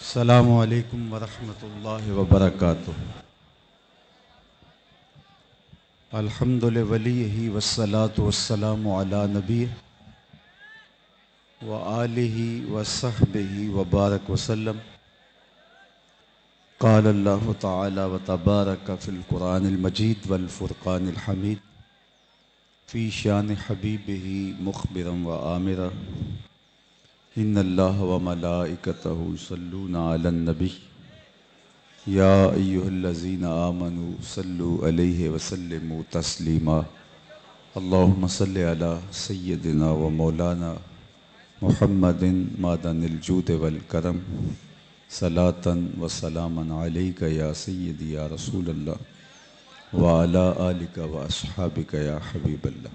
السلام علیکم ورحمۃ اللہ وبرکاتہ۔ الحمد لولیہ والصلاة والسلام علی نبی وآلہ وصحبہ وبارک وسلم۔ قال اللہ تعالی وتبارک فی القرآن المجید والفرقان الحمید فی شان حبیبہ مخبرا وآمرا ان اللہ وملائکتہ یصلون علی النبی یا ایہا الذین آمنوا صلوا علیہ وسلموا تسلیما۔ اللہم صل علی سیدنا و مولانا محمد معدن الجود والکرم صلاة و سلاما علیک یا سیدی یا رسول اللہ وعلی آلک و اصحابک یا حبیب اللہ۔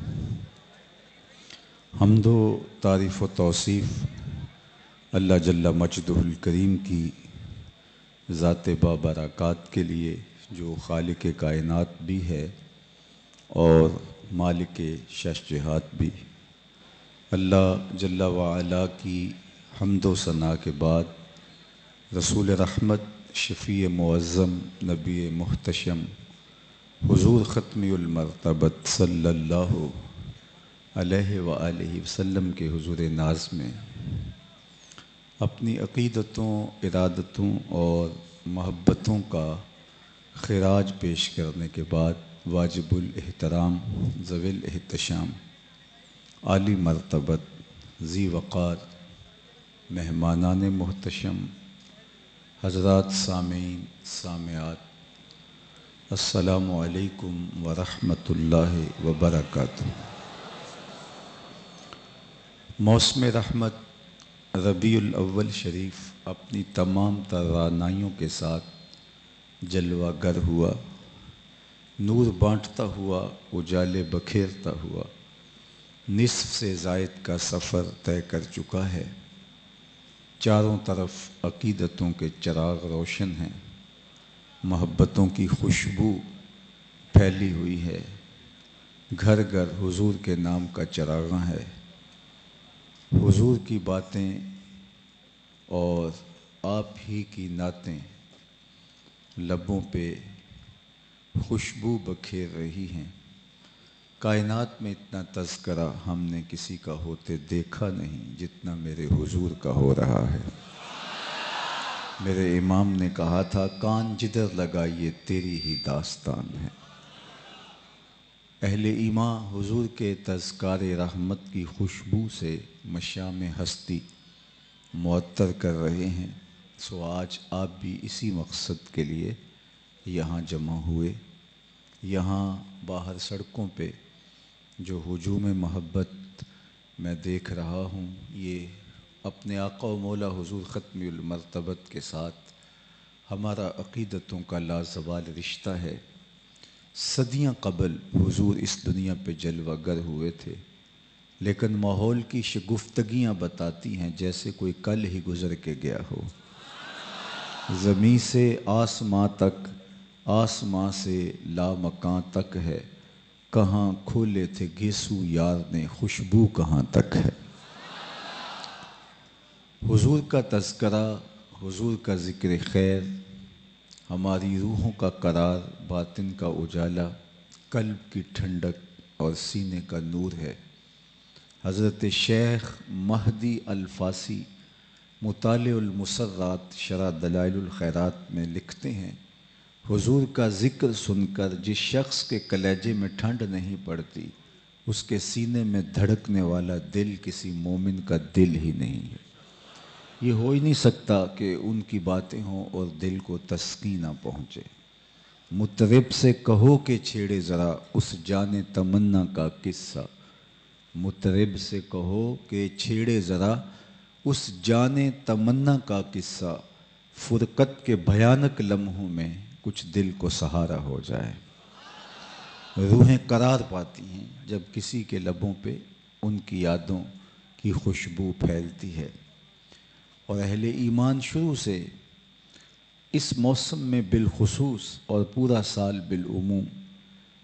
حمد و تعریف و توصیف اللہ جل مجدہ الکریم کی ذات بابرکات کے لیے، جو خالق کائنات بھی ہے اور مالک شش جہات بھی۔ اللہ جل وعلا کی حمد و ثنا کے بعد رسول رحمت، شفیع معظم، نبی محتشم حضور ختم المرتبت صلی اللہ علیہ وآلہ وسلم کے حضور ناز میں اپنی عقیدتوں، ارادتوں اور محبتوں کا خراج پیش کرنے کے بعد واجب الاحترام، ذوی الاحتشام، عالی مرتبت، ذی وقار مہمانان محتشم، حضرات سامعین، سامعات، السلام علیکم ورحمۃ اللہ وبرکاتہ۔ موسم رحمت ربیع الاول شریف اپنی تمام توانائیوں کے ساتھ جلوہ گر ہوا، نور بانٹتا ہوا، اجالے بکھیرتا ہوا، نصف سے زائد کا سفر طے کر چکا ہے۔ چاروں طرف عقیدتوں کے چراغ روشن ہیں، محبتوں کی خوشبو پھیلی ہوئی ہے، گھر گھر حضور کے نام کا چراغاں ہے۔ حضور کی باتیں اور آپ ہی کی نعتیں لبوں پہ خوشبو بکھیر رہی ہیں۔ کائنات میں اتنا تذکرہ ہم نے کسی کا ہوتے دیکھا نہیں جتنا میرے حضور کا ہو رہا ہے۔ میرے امام نے کہا تھا، کان جدھر لگائیے تیری ہی داستان ہے۔ اہل ایمان حضور کے تذکار رحمت کی خوشبو سے مشام ہستی معطر کر رہے ہیں۔ سو آج آپ بھی اسی مقصد کے لیے یہاں جمع ہوئے۔ یہاں باہر سڑکوں پہ جو ہجوم محبت میں دیکھ رہا ہوں، یہ اپنے آقا و مولا حضور ختم المرتبت کے ساتھ ہمارا عقیدتوں کا لازوال رشتہ ہے۔ صدیاں قبل حضور اس دنیا پہ جلوہ گر ہوئے تھے، لیکن ماحول کی شگفتگیاں بتاتی ہیں جیسے کوئی کل ہی گزر کے گیا ہو۔ زمیں سے آسماں تک، آسماں سے لامکاں تک ہے، کہاں کھولے تھے گیسو یار نے، خوشبو کہاں تک ہے۔ حضور کا تذکرہ، حضور کا ذکر خیر ہماری روحوں کا قرار، باطن کا اجالا، قلب کی ٹھنڈک اور سینے کا نور ہے۔ حضرت شیخ مہدی الفاسی مطالع المسرات شرح دلائل الخیرات میں لکھتے ہیں، حضور کا ذکر سن کر جس شخص کے کلیجے میں ٹھنڈ نہیں پڑتی، اس کے سینے میں دھڑکنے والا دل کسی مومن کا دل ہی نہیں ہے۔ یہ ہو ہی نہیں سکتا کہ ان کی باتیں ہوں اور دل کو تسکین نہ پہنچے۔ مطرب سے کہو کہ چھیڑے ذرا اس جان تمنا کا قصہ، مطرب سے کہو کہ چھیڑے ذرا اس جان تمنا کا قصہ، فرقت کے بھیانک لمحوں میں کچھ دل کو سہارا ہو جائے۔ روحیں قرار پاتی ہیں جب کسی کے لبوں پہ ان کی یادوں کی خوشبو پھیلتی ہے۔ اور اہل ایمان شروع سے اس موسم میں بالخصوص اور پورا سال بالعموم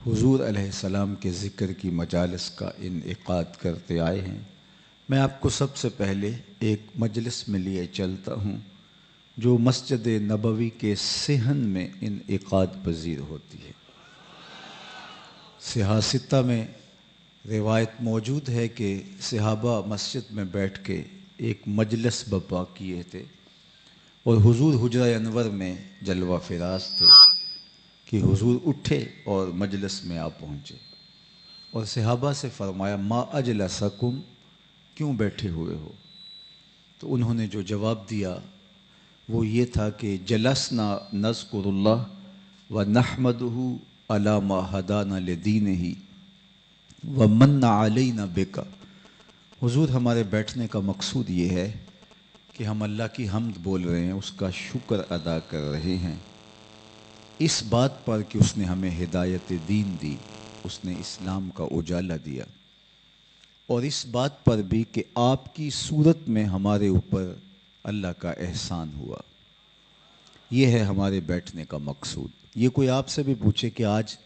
حضور علیہ السلام کے ذکر کی مجالس کا انعقاد کرتے آئے ہیں۔ میں آپ کو سب سے پہلے ایک مجلس میں لیے چلتا ہوں جو مسجد نبوی کے صحن میں انعقاد پذیر ہوتی ہے۔ صحاح ستہ میں روایت موجود ہے کہ صحابہ مسجد میں بیٹھ کے ایک مجلس برپا کیے تھے اور حضور حجرہ انور میں جلوہ فراز تھے کہ حضور اٹھے اور مجلس میں آ پہنچے اور صحابہ سے فرمایا ما اجلسکم، کیوں بیٹھے ہوئے ہو؟ تو انہوں نے جو جواب دیا وہ یہ تھا کہ جلسنا نذکر اللہ ونحمدہ علی ما ہدانا لدینہ ومن علینا بک۔ حضور ہمارے بیٹھنے کا مقصود یہ ہے کہ ہم اللہ کی حمد بول رہے ہیں، اس کا شکر ادا کر رہے ہیں اس بات پر کہ اس نے ہمیں ہدایت دین دی، اس نے اسلام کا اجالا دیا، اور اس بات پر بھی کہ آپ کی صورت میں ہمارے اوپر اللہ کا احسان ہوا۔ یہ ہے ہمارے بیٹھنے کا مقصود۔ یہ کوئی آپ سے بھی پوچھے کہ آج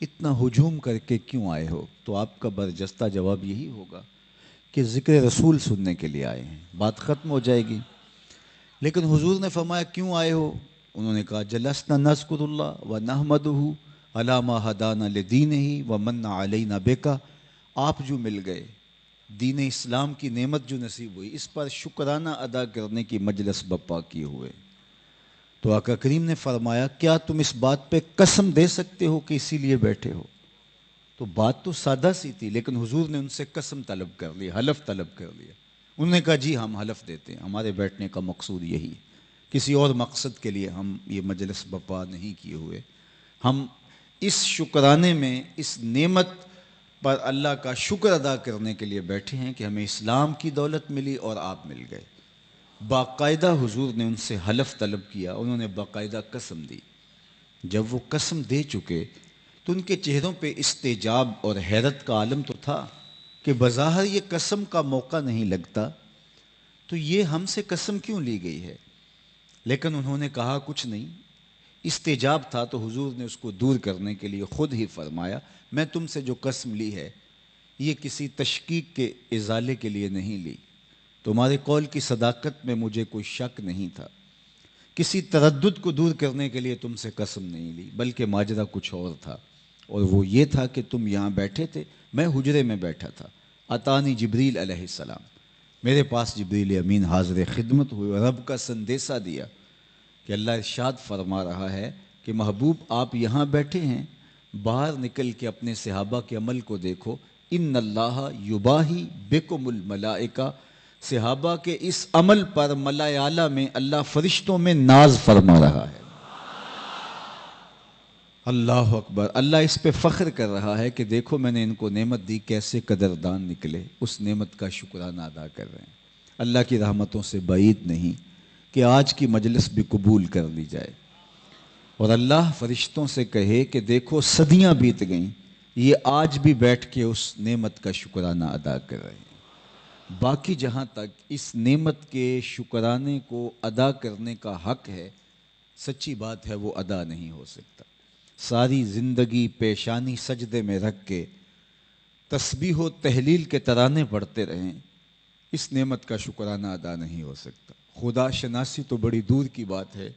اتنا ہجوم کر کے کیوں آئے ہو، تو آپ کا برجستہ جواب یہی ہوگا کہ ذکر رسول سننے کے لیے آئے ہیں، بات ختم ہو جائے گی۔ لیکن حضور نے فرمایا کیوں آئے ہو؟ انہوں نے کہا جلسنا نذکر اللہ ونحمدہ علی ما ہدانا لدینہ ومن علینا بک۔ آپ جو مل گئے، دین اسلام کی نعمت جو نصیب ہوئی، اس پر شکرانہ ادا کرنے کی مجلس برپا کیے ہوئے۔ تو آقا کریم نے فرمایا کیا تم اس بات پہ قسم دے سکتے ہو کہ اسی لیے بیٹھے ہو؟ تو بات تو سادہ سی تھی، لیکن حضور نے ان سے قسم طلب کر لی، حلف طلب کر لیا۔ انہوں نے کہا جی ہم حلف دیتے ہیں، ہمارے بیٹھنے کا مقصود یہی ہے، کسی اور مقصد کے لیے ہم یہ مجلس برپا نہیں کیے ہوئے۔ ہم اس شکرانے میں، اس نعمت پر اللہ کا شکر ادا کرنے کے لیے بیٹھے ہیں کہ ہمیں اسلام کی دولت ملی اور آپ مل گئے۔ باقاعدہ حضور نے ان سے حلف طلب کیا، انہوں نے باقاعدہ قسم دی۔ جب وہ قسم دے چکے تو ان کے چہروں پہ استعجاب اور حیرت کا عالم تو تھا کہ بظاہر یہ قسم کا موقع نہیں لگتا، تو یہ ہم سے قسم کیوں لی گئی ہے؟ لیکن انہوں نے کہا کچھ نہیں، استعجاب تھا، تو حضور نے اس کو دور کرنے کے لیے خود ہی فرمایا میں تم سے جو قسم لی ہے یہ کسی تشکیک کے ازالے کے لیے نہیں لی، تمہارے قول کی صداقت میں مجھے کوئی شک نہیں تھا، کسی تردد کو دور کرنے کے لیے تم سے قسم نہیں لی، بلکہ ماجرا کچھ اور تھا، اور وہ یہ تھا کہ تم یہاں بیٹھے تھے، میں حجرے میں بیٹھا تھا، اتانی جبریل علیہ السلام، میرے پاس جبریل امین حاضر خدمت ہوئے، رب کا سندیسہ دیا کہ اللہ ارشاد فرما رہا ہے کہ محبوب آپ یہاں بیٹھے ہیں، باہر نکل کے اپنے صحابہ کے عمل کو دیکھو، ان اللہ یباہی بکم الملائکہ، صحابہ کے اس عمل پر ملائے اعلیٰ میں اللہ فرشتوں میں ناز فرما رہا ہے۔ اللہ اکبر، اللہ اس پہ فخر کر رہا ہے کہ دیکھو میں نے ان کو نعمت دی، کیسے قدردان نکلے، اس نعمت کا شکرانہ ادا کر رہے ہیں۔ اللہ کی رحمتوں سے بعید نہیں کہ آج کی مجلس بھی قبول کر لی جائے اور اللہ فرشتوں سے کہے کہ دیکھو صدیاں بیت گئیں، یہ آج بھی بیٹھ کے اس نعمت کا شکرانہ ادا کر رہے ہیں۔ باقی جہاں تک اس نعمت کے شکرانے کو ادا کرنے کا حق ہے، سچی بات ہے وہ ادا نہیں ہو سکتا۔ ساری زندگی پیشانی سجدے میں رکھ کے تسبیح و تہلیل کے ترانے پڑھتے رہیں، اس نعمت کا شکرانہ ادا نہیں ہو سکتا۔ خدا شناسی تو بڑی دور کی بات ہے،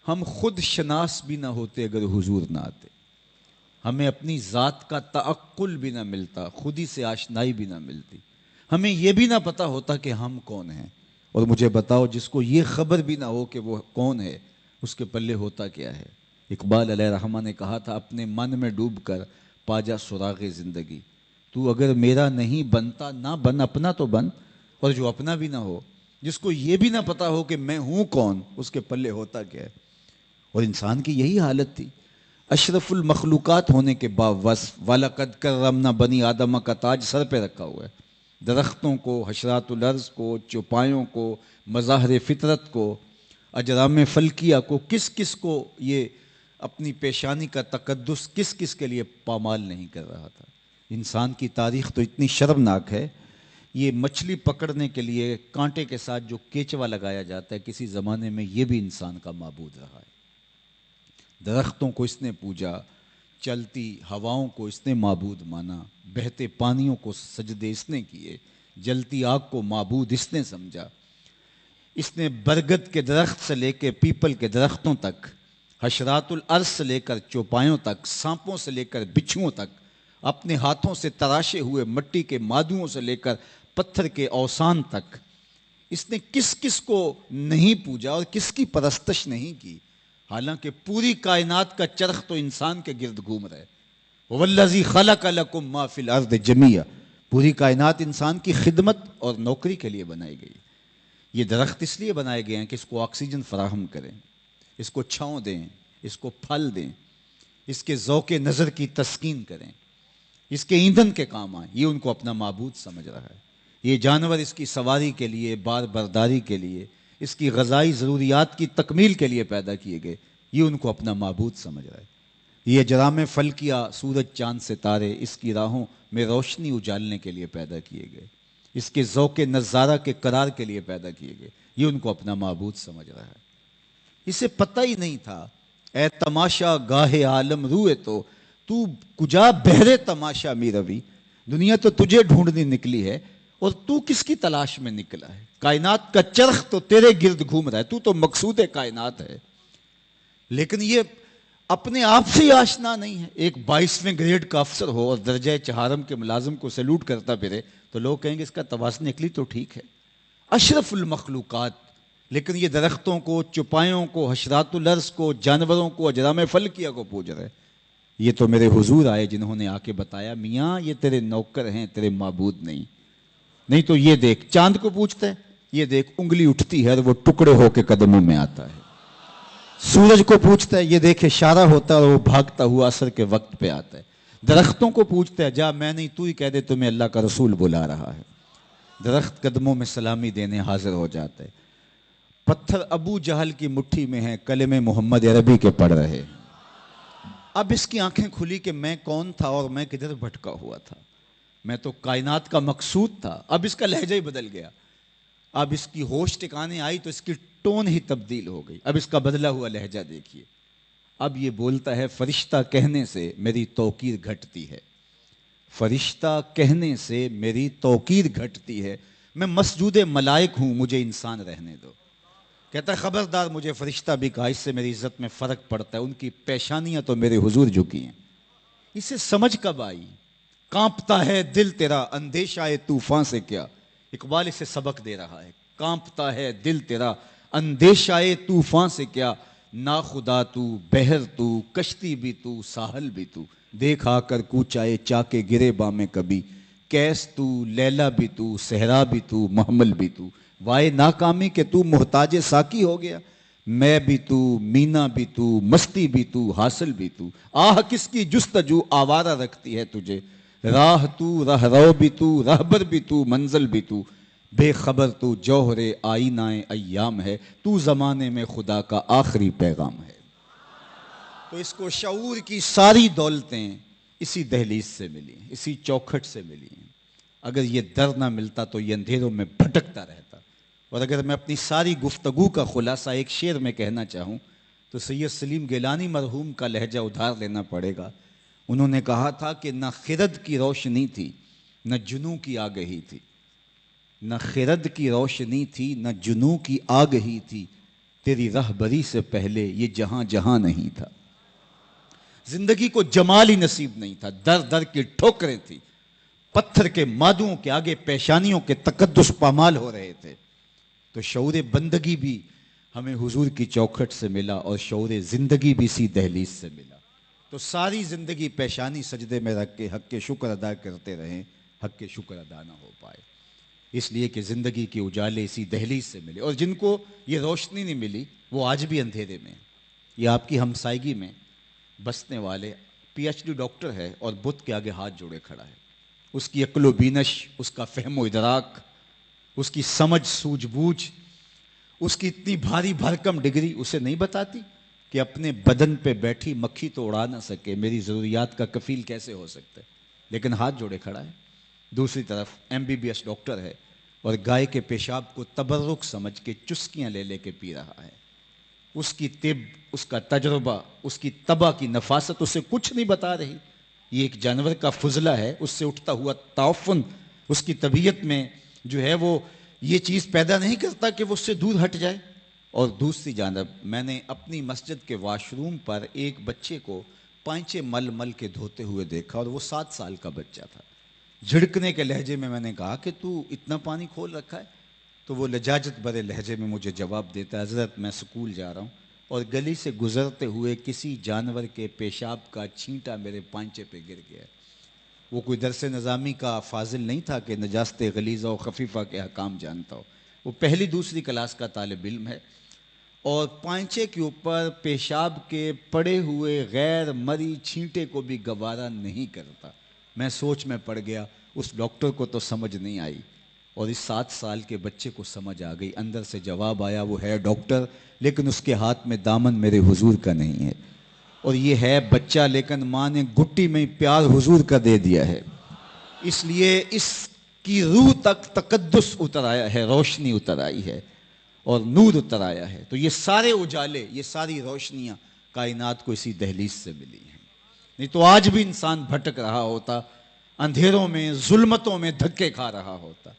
ہم خود شناس بھی نہ ہوتے اگر حضور نہ آتے، ہمیں اپنی ذات کا تعقل بھی نہ ملتا، خودی سے آشنائی بھی نہ ملتی، ہمیں یہ بھی نہ پتہ ہوتا کہ ہم کون ہیں۔ اور مجھے بتاؤ جس کو یہ خبر بھی نہ ہو کہ وہ کون ہے، اس کے پلے ہوتا کیا ہے؟ اقبال علیہ رحمہ نے کہا تھا اپنے من میں ڈوب کر پا جا سراغ زندگی، تو اگر میرا نہیں بنتا نہ بن، اپنا تو بن، اور جو اپنا بھی نہ ہو، جس کو یہ بھی نہ پتا ہو کہ میں ہوں کون، اس کے پلے ہوتا کیا ہے؟ اور انسان کی یہی حالت تھی، اشرف المخلوقات ہونے کے باوصف وَلَقَدْ كَرَّمْنَا بنی آدم کا تاج سر پہ رکھا ہوا ہے، درختوں کو، حشرات الارض کو، چوپایوں کو، مظاہر فطرت کو، اجرام فلکیہ کو، کس کس کو یہ اپنی پیشانی کا تقدس کس کس کے لیے پامال نہیں کر رہا تھا۔ انسان کی تاریخ تو اتنی شرمناک ہے، یہ مچھلی پکڑنے کے لیے کانٹے کے ساتھ جو کیچوا لگایا جاتا ہے، کسی زمانے میں یہ بھی انسان کا معبود رہا ہے۔ درختوں کو اس نے پوجا، چلتی ہواؤں کو اس نے معبود مانا، بہتے پانیوں کو سجدے اس نے کیے، جلتی آگ کو معبود اس نے سمجھا۔ اس نے برگد کے درخت سے لے کے پیپل کے درختوں تک، حشرات الارض سے لے کر چوپایوں تک، سانپوں سے لے کر بچھوؤں تک، اپنے ہاتھوں سے تراشے ہوئے مٹی کے مادوؤں سے لے کر پتھر کے اوثان تک، اس نے کس کس کو نہیں پوجا اور کس کی پرستش نہیں کی، حالانکہ پوری کائنات کا چرخ تو انسان کے گرد گھوم رہا ہے۔ وَالَّذِي خَلَقَ لَكُم مَّا فِي الْأَرْضِ جَمِيعًا، پوری کائنات انسان کی خدمت اور نوکری کے لیے بنائی گئی۔ یہ درخت اس لیے بنائے گئے ہیں کہ اس کو آکسیجن فراہم کریں، اس کو چھاؤں دیں، اس کو پھل دیں، اس کے ذوق نظر کی تسکین کریں، اس کے ایندھن کے کام آئیں۔ یہ ان کو اپنا معبود سمجھ رہا ہے۔ یہ جانور اس کی سواری کے لیے، بار برداری کے لیے، اس کی غذائی ضروریات کی تکمیل کے لیے پیدا کیے گئے۔ یہ ان کو اپنا معبود سمجھ رہا ہے۔ یہ اجرام فلکیہ، سورج چاند ستارے اس کی راہوں میں روشنی اجالنے کے لیے پیدا کیے گئے، اس کے ذوق نظارہ کے قرار کے لیے پیدا کیے گئے۔ یہ ان کو اپنا معبود سمجھ رہا ہے۔ اسے پتہ ہی نہیں تھا، اے تماشا گاہ عالم روئے تو کجا بہرے تماشا می روی، دنیا تو تجھے ڈھونڈنے نکلی ہے اور تو کس کی تلاش میں نکلا ہے؟ کائنات کا چرخ تو تیرے گرد گھوم رہا ہے، تو مقصود کائنات ہے۔ لیکن یہ اپنے آپ سے ہی آشنا نہیں ہے۔ ایک 22ویں گریڈ کا افسر ہو اور درجہ چہارم کے ملازم کو سیلوٹ کرتا پھرے تو لوگ کہیں گے اس کا توازن عقلی تو ٹھیک ہے، اشرف المخلوقات۔ لیکن یہ درختوں کو، چوپایوں کو، حشرات الارض کو، جانوروں کو، اجرام فلکیہ کو پوج رہے۔ یہ تو میرے حضور آئے جنہوں نے آ کے بتایا میاں یہ تیرے نوکر ہیں، تیرے معبود نہیں۔ نہیں تو یہ دیکھ چاند کو پوچھتا ہے، یہ دیکھ انگلی اٹھتی ہے اور وہ ٹکڑے ہو کے قدموں میں آتا ہے۔ سورج کو پوچھتا ہے، یہ دیکھ اشارہ ہوتا ہے اور وہ بھاگتا ہوا عصر کے وقت پہ آتا ہے۔ درختوں کو پوچھتا ہے، جا میں نہیں تو ہی کہہ دے تمہیں اللہ کا رسول بلا رہا ہے۔ درخت قدموں میں سلامی دینے حاضر ہو جاتا ہے۔ پتھر ابو جہل کی مٹھی میں ہیں، کلمے محمد عربی کے پڑھ رہے۔ اب اس کی آنکھیں کھلی کہ میں کون تھا اور میں کدھر بھٹکا ہوا تھا۔ میں تو کائنات کا مقصود تھا۔ اب اس کا لہجہ ہی بدل گیا۔ اب اس کی ہوش ٹھکانے آئی تو اس کی ٹون ہی تبدیل ہو گئی۔ اب اس کا بدلا ہوا لہجہ دیکھیے۔ اب یہ بولتا ہے، فرشتہ کہنے سے میری توقیر گھٹتی ہے، فرشتہ کہنے سے میری توقیر گھٹتی ہے، میں مسجود ملائک ہوں، مجھے انسان رہنے دو۔ کہتا ہے خبردار، مجھے فرشتہ بھی کہا، اس سے میری عزت میں فرق پڑتا ہے، ان کی پیشانیاں تو میرے حضور جھکی ہیں۔ اسے سمجھ کب آئی؟ کانپتا ہے دل تیرا اندیشہ طوفان سے کیا، اقبال اسے سبق دے رہا ہے۔ کانپتا ہے دل تیرا اندیشہ طوفان سے کیا، ناخدا تو، بحر تو، کشتی بھی تو، ساحل بھی تو، دیکھ آ کر کوچائے چاکے گرے بامے کبھی، کیس تو، لیلا بھی تو، صحرا بھی تو، محمل بھی تو، وائے ناکامی کہ تو محتاج ساکی ہو گیا، میں بھی تو، مینا بھی تو، مستی بھی تو، حاصل بھی تو، آہ کس کی جستجو آوارہ رکھتی ہے تجھے، راہ تو، راہ رو بھی تو، رہبر بھی تو، منزل بھی تو، بے خبر تو جوہر آئینہ ایام ہے، تو زمانے میں خدا کا آخری پیغام ہے۔ تو اس کو شعور کی ساری دولتیں اسی دہلیز سے ملی، اسی چوکھٹ سے ملی ہیں۔ اگر یہ در نہ ملتا تو یہ اندھیروں میں بھٹکتا رہتا۔ اور اگر میں اپنی ساری گفتگو کا خلاصہ ایک شعر میں کہنا چاہوں تو سید سلیم گیلانی مرحوم کا لہجہ ادھار لینا پڑے گا۔ انہوں نے کہا تھا کہ نہ خرد کی روشنی تھی، نہ جنوں کی آگہی تھی، نہ خرد کی روشنی تھی، نہ جنوں کی آگہی تھی، تیری رہبری سے پہلے یہ جہاں جہاں نہیں تھا۔ زندگی کو جمال ہی نصیب نہیں تھا، در در کی ٹھوکریں تھی، پتھر کے مادوں کے آگے پیشانیوں کے تقدس پامال ہو رہے تھے۔ تو شعور بندگی بھی ہمیں حضور کی چوکھٹ سے ملا اور شعور زندگی بھی اسی دہلیز سے ملا۔ تو ساری زندگی پیشانی سجدے میں رکھ کے حق کے شکر ادا کرتے رہیں، حق کے شکر ادا نہ ہو پائے، اس لیے کہ زندگی کے اجالے اسی دہلیز سے ملے۔ اور جن کو یہ روشنی نہیں ملی وہ آج بھی اندھیرے میں ہیں۔ یہ آپ کی ہمسائیگی میں بسنے والے پی ایچ ڈی ڈاکٹر ہے اور بت کے آگے ہاتھ جوڑے کھڑا ہے۔ اس کی عقل و بینش، اس کا فہم و ادراک، اس کی سمجھ سوجھ بوجھ، اس کی اتنی بھاری بھرکم ڈگری اسے نہیں بتاتی کہ اپنے بدن پہ بیٹھی مکھی تو اڑا نہ سکے، میری ضروریات کا کفیل کیسے ہو سکتا ہے، لیکن ہاتھ جوڑے کھڑا ہے۔ دوسری طرف M B B S doctor ہے اور گائے کے پیشاب کو تبرک سمجھ کے چسکیاں لے لے کے پی رہا ہے۔ اس کی طب، اس کا تجربہ، اس کی طبع کی نفاست اسے کچھ نہیں بتا رہی۔ یہ ایک جانور کا فضلہ ہے، اس سے اٹھتا ہوا تعفن اس کی طبیعت میں جو ہے وہ یہ چیز پیدا نہیں کرتا کہ وہ اس سے دور ہٹ جائے. اور دوسری جانب میں نے اپنی مسجد کے واش روم پر ایک بچے کو پائنچے مل مل کے دھوتے ہوئے دیکھا، اور وہ 7 سال کا بچہ تھا. جھڑکنے کے لہجے میں نے کہا کہ تو اتنا پانی کھول رکھا ہے؟ تو وہ لجاجت بھرے لہجے میں مجھے جواب دیتا ہے، حضرت میں سکول جا رہا ہوں اور گلی سے گزرتے ہوئے کسی جانور کے پیشاب کا چھینٹا میرے پانچے پہ گر گیا. وہ کوئی درس نظامی کا فاضل نہیں تھا کہ نجاست غلیظہ و خفیفہ کے احکام جانتا ہو. وہ پہلی دوسری کلاس کا طالب علم ہے اور پانچے کے اوپر پیشاب کے پڑے ہوئے غیر مری چھینٹے کو بھی گوارا نہیں کرتا. میں سوچ میں پڑ گیا. اس ڈاکٹر کو تو سمجھ نہیں آئی اور اس 7 سال کے بچے کو سمجھ آ گئی. اندر سے جواب آیا، وہ ہے ڈاکٹر لیکن اس کے ہاتھ میں دامن میرے حضور کا نہیں ہے، اور یہ ہے بچہ لیکن ماں نے گٹی میں پیار حضور کا دے دیا ہے، اس لیے اس کی روح تک تقدس اتر آیا ہے، روشنی اتر آئی ہے اور نور اتر آیا ہے. تو یہ سارے اجالے، یہ ساری روشنیاں کائنات کو اسی دہلیز سے ملی ہیں. نہیں تو آج بھی انسان بھٹک رہا ہوتا، اندھیروں میں ظلمتوں میں دھکے کھا رہا ہوتا.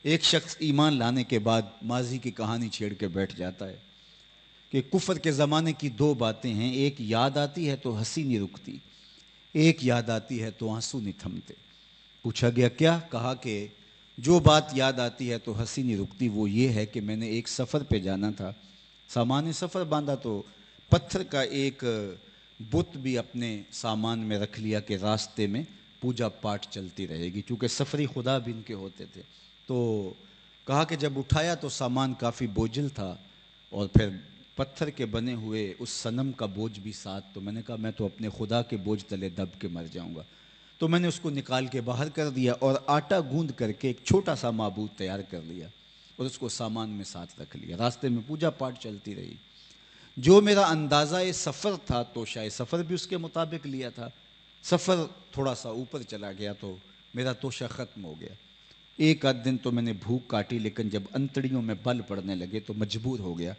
ایک شخص ایمان لانے کے بعد ماضی کی کہانی چھیڑ کے بیٹھ جاتا ہے کہ کفر کے زمانے کی 2 باتیں ہیں، ایک یاد آتی ہے تو ہنسی نہیں رکتی، ایک یاد آتی ہے تو آنسو نہیں تھمتے. پوچھا گیا کیا؟ کہا کہ جو بات یاد آتی ہے تو ہنسی نہیں رکتی وہ یہ ہے کہ میں نے ایک سفر پہ جانا تھا، سامان سفر باندھا تو پتھر کا ایک بت بھی اپنے سامان میں رکھ لیا کہ راستے میں پوجا پاٹ چلتی رہے گی، چونکہ سفری خدا بھی ان کے ہوتے تھے. تو کہا کہ جب اٹھایا تو سامان کافی بوجھل تھا اور پھر پتھر کے بنے ہوئے اس صنم کا بوجھ بھی ساتھ. تو میں نے کہا میں تو اپنے خدا کے بوجھ تلے دب کے مر جاؤں گا. تو میں نے اس کو نکال کے باہر کر دیا اور آٹا گوندھ کر کے ایک چھوٹا سا معبود تیار کر لیا اور اس کو سامان میں ساتھ رکھ لیا. راستے میں پوجا پاٹ چلتی رہی. جو میرا اندازہ سفر تھا تو شاید سفر بھی اس کے مطابق لیا تھا. سفر تھوڑا سا اوپر چلا گیا تو میرا توشہ ختم ہو گیا. ایک آدھ دن تو میں نے بھوک کاٹی، لیکن جب انتڑیوں میں بل پڑنے لگے تو مجبور ہو گیا.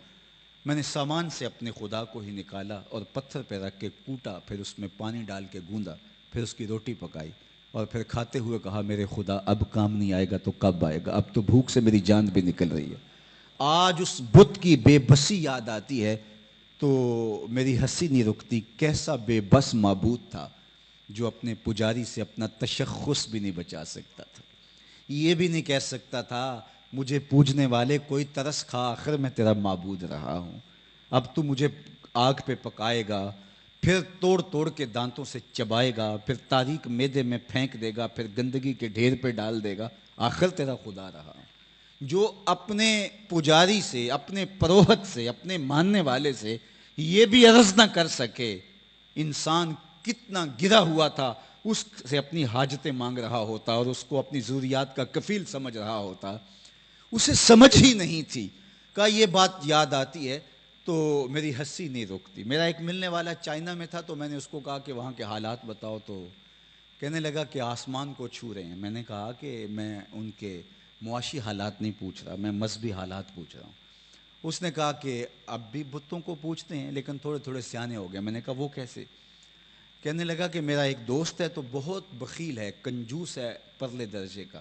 میں نے سامان سے اپنے خدا کو ہی نکالا اور پتھر پہ رکھ کے کوٹا، پھر اس میں پانی ڈال کے گوندا، پھر اس کی روٹی پکائی اور پھر کھاتے ہوئے کہا میرے خدا اب کام نہیں آئے گا تو کب آئے گا، اب تو بھوک سے میری جان بھی نکل رہی ہے. آج اس بت کی بے بسی یاد آتی ہے تو میری ہنسی نہیں رکتی. کیسا بے بس معبود تھا جو اپنے پجاری سے اپنا تشخص بھی نہیں بچا سکتا تھا. یہ بھی نہیں کہہ سکتا تھا مجھے پوجنے والے کوئی ترس کھا، آخر میں تیرا معبود رہا ہوں، اب تو مجھے آگ پہ پکائے گا، پھر توڑ توڑ کے دانتوں سے چبائے گا، پھر تاریک میدے میں پھینک دے گا، پھر گندگی کے ڈھیر پہ ڈال دے گا، آخر تیرا خدا رہا ہوں. جو اپنے پجاری سے، اپنے پروہت سے، اپنے ماننے والے سے یہ بھی عرض نہ کر سکے انسان کتنا گرا ہوا تھا، اس سے اپنی حاجتیں مانگ رہا ہوتا اور اس کو اپنی ضروریات کا کفیل سمجھ رہا ہوتا. اسے سمجھ ہی نہیں تھی. کہا یہ بات یاد آتی ہے تو میری ہنسی نہیں رکتی. میرا ایک ملنے والا چائنا میں تھا تو میں نے اس کو کہا کہ وہاں کے حالات بتاؤ، تو کہنے لگا کہ آسمان کو چھو رہے ہیں. میں نے کہا کہ میں ان کے معاشی حالات نہیں پوچھ رہا، میں مذہبی حالات پوچھ رہا ہوں. اس نے کہا کہ اب بھی بتوں کو پوچھتے ہیں لیکن تھوڑے تھوڑے سیانے ہو گئے. میں نے کہا وہ کیسے؟ کہنے لگا کہ میرا ایک دوست ہے تو بہت بخیل ہے، کنجوس ہے پرلے درجے کا.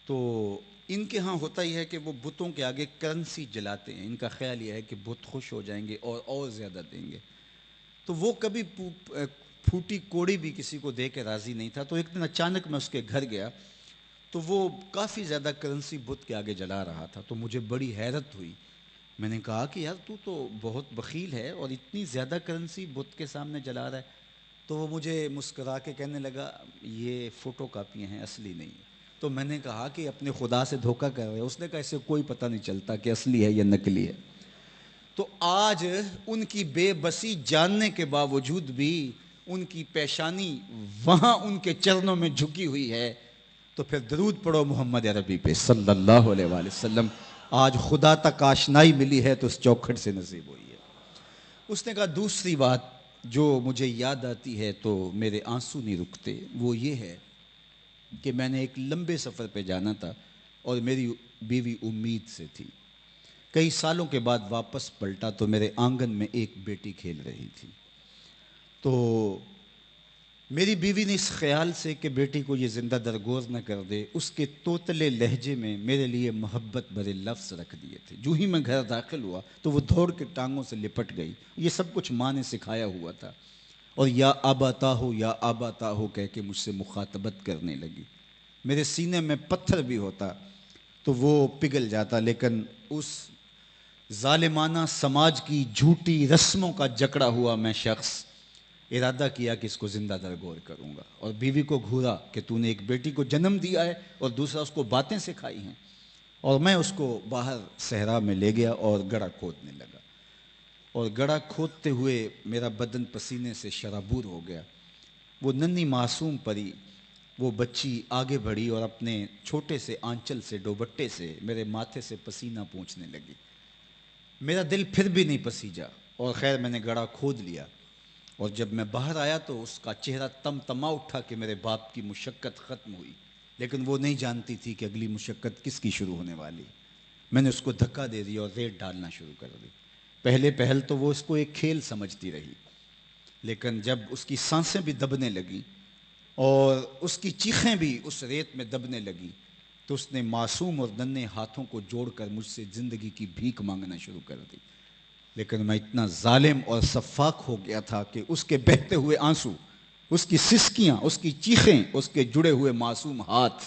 تو ان کے ہاں ہوتا ہی ہے کہ وہ بتوں کے آگے کرنسی جلاتے ہیں. ان کا خیال یہ ہے کہ بت خوش ہو جائیں گے اور زیادہ دیں گے. تو وہ کبھی پھوٹی کوڑی بھی کسی کو دے کے راضی نہیں تھا. تو ایک دن اچانک میں اس کے گھر گیا تو وہ کافی زیادہ کرنسی بت کے آگے جلا رہا تھا. تو مجھے بڑی حیرت ہوئی. میں نے کہا کہ یار تو بہت بخیل ہے اور اتنی زیادہ کرنسی بت کے سامنے جلا رہا ہے. تو وہ مجھے مسکرا کے کہنے لگا یہ فوٹو کاپیاں ہیں، اصلی نہیں. تو میں نے کہا کہ اپنے خدا سے دھوکہ کر رہے. اس نے کہا اسے کوئی پتہ نہیں چلتا کہ اصلی ہے یا نکلی ہے. تو آج ان کی بے بسی جاننے کے باوجود بھی ان کی پیشانی وہاں ان کے چرنوں میں جھکی ہوئی ہے. تو پھر درود پڑھو محمد عربی پہ صلی اللہ علیہ وآلہ وسلم. آج خدا تک آشنائی ملی ہے تو اس چوکھٹ سے نصیب ہوئی ہے. اس نے کہا دوسری بات جو مجھے یاد آتی ہے تو میرے آنسو نہیں رکتے، وہ یہ ہے کہ میں نے ایک لمبے سفر پہ جانا تھا اور میری بیوی امید سے تھی. کئی سالوں کے بعد واپس پلٹا تو میرے آنگن میں ایک بیٹی کھیل رہی تھی. تو میری بیوی نے اس خیال سے کہ بیٹی کو یہ زندہ درگور نہ کر دے، اس کے توتلے لہجے میں میرے لیے محبت بھرے لفظ رکھ دیے تھے۔ جو ہی میں گھر داخل ہوا تو وہ دوڑ کے ٹانگوں سے لپٹ گئی۔ یہ سب کچھ ماں نے سکھایا ہوا تھا، اور یا آباتا ہو یا آباتا ہو کہہ کے مجھ سے مخاطبت کرنے لگی۔ میرے سینے میں پتھر بھی ہوتا تو وہ پگھل جاتا، لیکن اس ظالمانہ سماج کی جھوٹی رسموں کا جکڑا ہوا میں شخص ارادہ کیا کہ اس کو زندہ درگور کروں گا، اور بیوی کو گھورا کہ تو نے ایک بیٹی کو جنم دیا ہے اور دوسرا اس کو باتیں سکھائی ہیں۔ اور میں اس کو باہر صحرا میں لے گیا اور گڑھا کھودنے لگا، اور گڑھا کھودتے ہوئے میرا بدن پسینے سے شرابور ہو گیا۔ وہ ننھی معصوم پری، وہ بچی آگے بڑھی اور اپنے چھوٹے سے آنچل سے دوپٹے سے میرے ماتھے سے پسینہ پونچھنے لگی۔ میرا دل پھر بھی نہیں پسیجا، اور خیر میں نے گڑھا کھود لیا، اور جب میں باہر آیا تو اس کا چہرہ تم تما اٹھا کہ میرے باپ کی مشقت ختم ہوئی، لیکن وہ نہیں جانتی تھی کہ اگلی مشقت کس کی شروع ہونے والی۔ میں نے اس کو دھکا دے دیا اور ریت ڈالنا شروع کر دی۔ پہلے پہل تو وہ اس کو ایک کھیل سمجھتی رہی، لیکن جب اس کی سانسیں بھی دبنے لگیں اور اس کی چیخیں بھی اس ریت میں دبنے لگی تو اس نے معصوم اور ننھے ہاتھوں کو جوڑ کر مجھ سے زندگی کی بھیک مانگنا شروع کر دی۔ لیکن میں اتنا ظالم اور سفاک ہو گیا تھا کہ اس کے بہتے ہوئے آنسو، اس کی سسکیاں، اس کی چیخیں، اس کے جڑے ہوئے معصوم ہاتھ،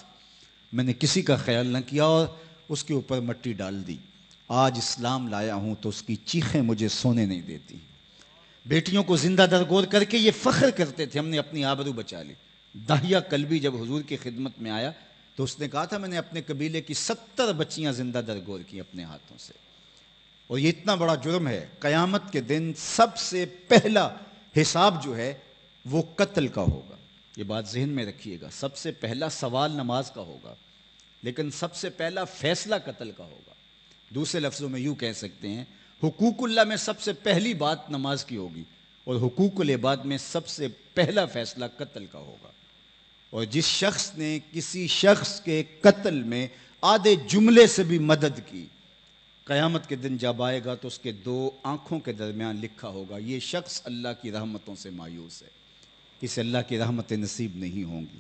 میں نے کسی کا خیال نہ کیا اور اس کے اوپر مٹی ڈال دی۔ آج اسلام لایا ہوں تو اس کی چیخیں مجھے سونے نہیں دیتی۔ بیٹیوں کو زندہ درگور کر کے یہ فخر کرتے تھے ہم نے اپنی آبرو بچا لی۔ داہیہ کلبی جب حضور کی خدمت میں آیا تو اس نے کہا تھا میں نے اپنے قبیلے کی 70 بچیاں زندہ درگور کی اپنے ہاتھوں سے، اور یہ اتنا بڑا جرم ہے۔ قیامت کے دن سب سے پہلا حساب جو ہے وہ قتل کا ہوگا۔ یہ بات ذہن میں رکھیے گا، سب سے پہلا سوال نماز کا ہوگا، لیکن سب سے پہلا فیصلہ قتل کا ہوگا۔ دوسرے لفظوں میں یوں کہہ سکتے ہیں، حقوق اللہ میں سب سے پہلی بات نماز کی ہوگی، اور حقوق العباد میں سب سے پہلا فیصلہ قتل کا ہوگا۔ اور جس شخص نے کسی شخص کے قتل میں آدھے جملے سے بھی مدد کی، قیامت کے دن جب آئے گا تو اس کے 2 آنکھوں کے درمیان لکھا ہوگا یہ شخص اللہ کی رحمتوں سے مایوس ہے، اسے اللہ کی رحمتیں نصیب نہیں ہوں گی۔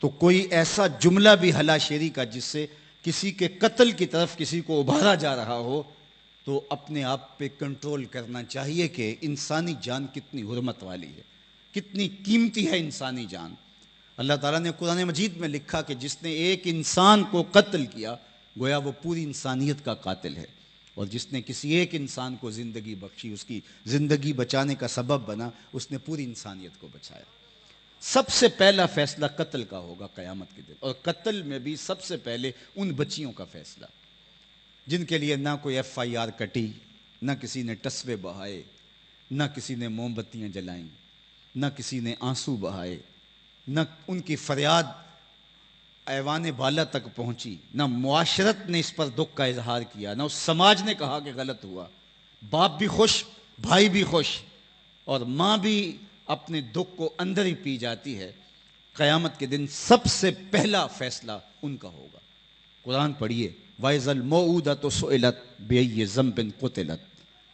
تو کوئی ایسا جملہ بھی حلا شیری کا جس سے کسی کے قتل کی طرف کسی کو ابھارا جا رہا ہو تو اپنے آپ پہ کنٹرول کرنا چاہیے کہ انسانی جان کتنی حرمت والی ہے، کتنی قیمتی ہے انسانی جان۔ اللہ تعالیٰ نے قرآن مجید میں لکھا کہ جس نے ایک انسان کو قتل کیا گویا وہ پوری انسانیت کا قاتل ہے، اور جس نے کسی ایک انسان کو زندگی بخشی، اس کی زندگی بچانے کا سبب بنا، اس نے پوری انسانیت کو بچایا۔ سب سے پہلا فیصلہ قتل کا ہوگا قیامت کے دن، اور قتل میں بھی سب سے پہلے ان بچیوں کا فیصلہ جن کے لیے نہ کوئی FIR کٹی، نہ کسی نے ٹسوے بہائے، نہ کسی نے موم بتیاں جلائیں، نہ کسی نے آنسو بہائے، نہ ان کی فریاد ایوان بالا تک پہنچی، نہ معاشرت نے اس پر دکھ کا اظہار کیا، نہ اس سماج نے کہا کہ غلط ہوا۔ باپ بھی خوش، بھائی بھی خوش، اور ماں بھی اپنے دکھ کو اندر ہی پی جاتی ہے۔ قیامت کے دن سب سے پہلا فیصلہ ان کا ہوگا۔ قرآن پڑھیے، وَإِذَا الْمَوْءُودَةُ سُئِلَتْ بِأَيِّ ذَنبٍ قُتِلَتْ۔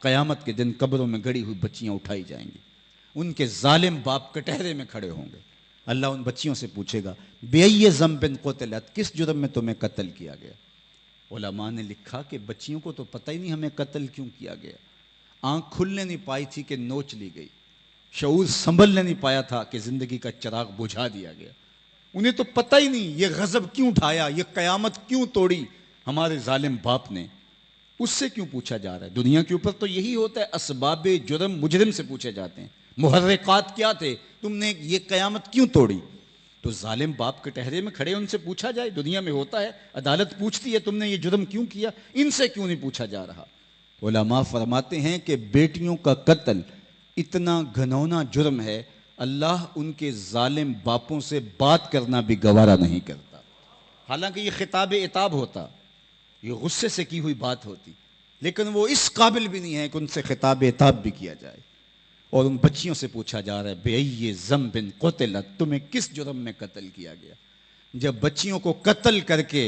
قیامت کے دن قبروں میں گڑی ہوئی بچیاں اٹھائی جائیں گی، ان کے ظالم باپ کٹہرے میں کھڑے ہوں گے۔ اللہ ان بچیوں سے پوچھے گا بِأَيِّ ذَنبٍ قُتِلَتْ، کس جرم میں تمہیں قتل کیا گیا؟ علماء نے لکھا کہ بچیوں کو تو پتہ ہی نہیں ہمیں قتل کیوں کیا گیا، آنکھ کھلنے نہیں پائی تھی کہ نوچ لی گئی، شعور سنبھلنے نہیں پایا تھا کہ زندگی کا چراغ بجھا دیا گیا، انہیں تو پتہ ہی نہیں یہ غضب کیوں اٹھایا، یہ قیامت کیوں توڑی ہمارے ظالم باپ نے، اس سے کیوں پوچھا جا رہا ہے؟ دنیا کے اوپر تو یہی ہوتا ہے، اسباب جرم مجرم سے پوچھے جاتے ہیں، محرکات کیا تھے، تم نے یہ قیامت کیوں توڑی؟ تو ظالم باپ کٹہرے میں کھڑے ان سے پوچھا جائے، دنیا میں ہوتا ہے، عدالت پوچھتی ہے تم نے یہ جرم کیوں کیا، ان سے کیوں نہیں پوچھا جا رہا؟ علماء فرماتے ہیں کہ بیٹیوں کا قتل اتنا گھنونا جرم ہے، اللہ ان کے ظالم باپوں سے بات کرنا بھی گوارا نہیں کرتا، حالانکہ یہ خطاب عتاب ہوتا، یہ غصے سے کی ہوئی بات ہوتی، لیکن وہ اس قابل بھی نہیں ہے کہ ان سے خطاب عتاب بھی کیا جائے۔ اور ان بچیوں سے پوچھا جا رہا ہے بِأَيِّ ذَنبٍ قُتِلَتْ، تمہیں کس جرم میں قتل کیا گیا؟ جب بچیوں کو قتل کر کے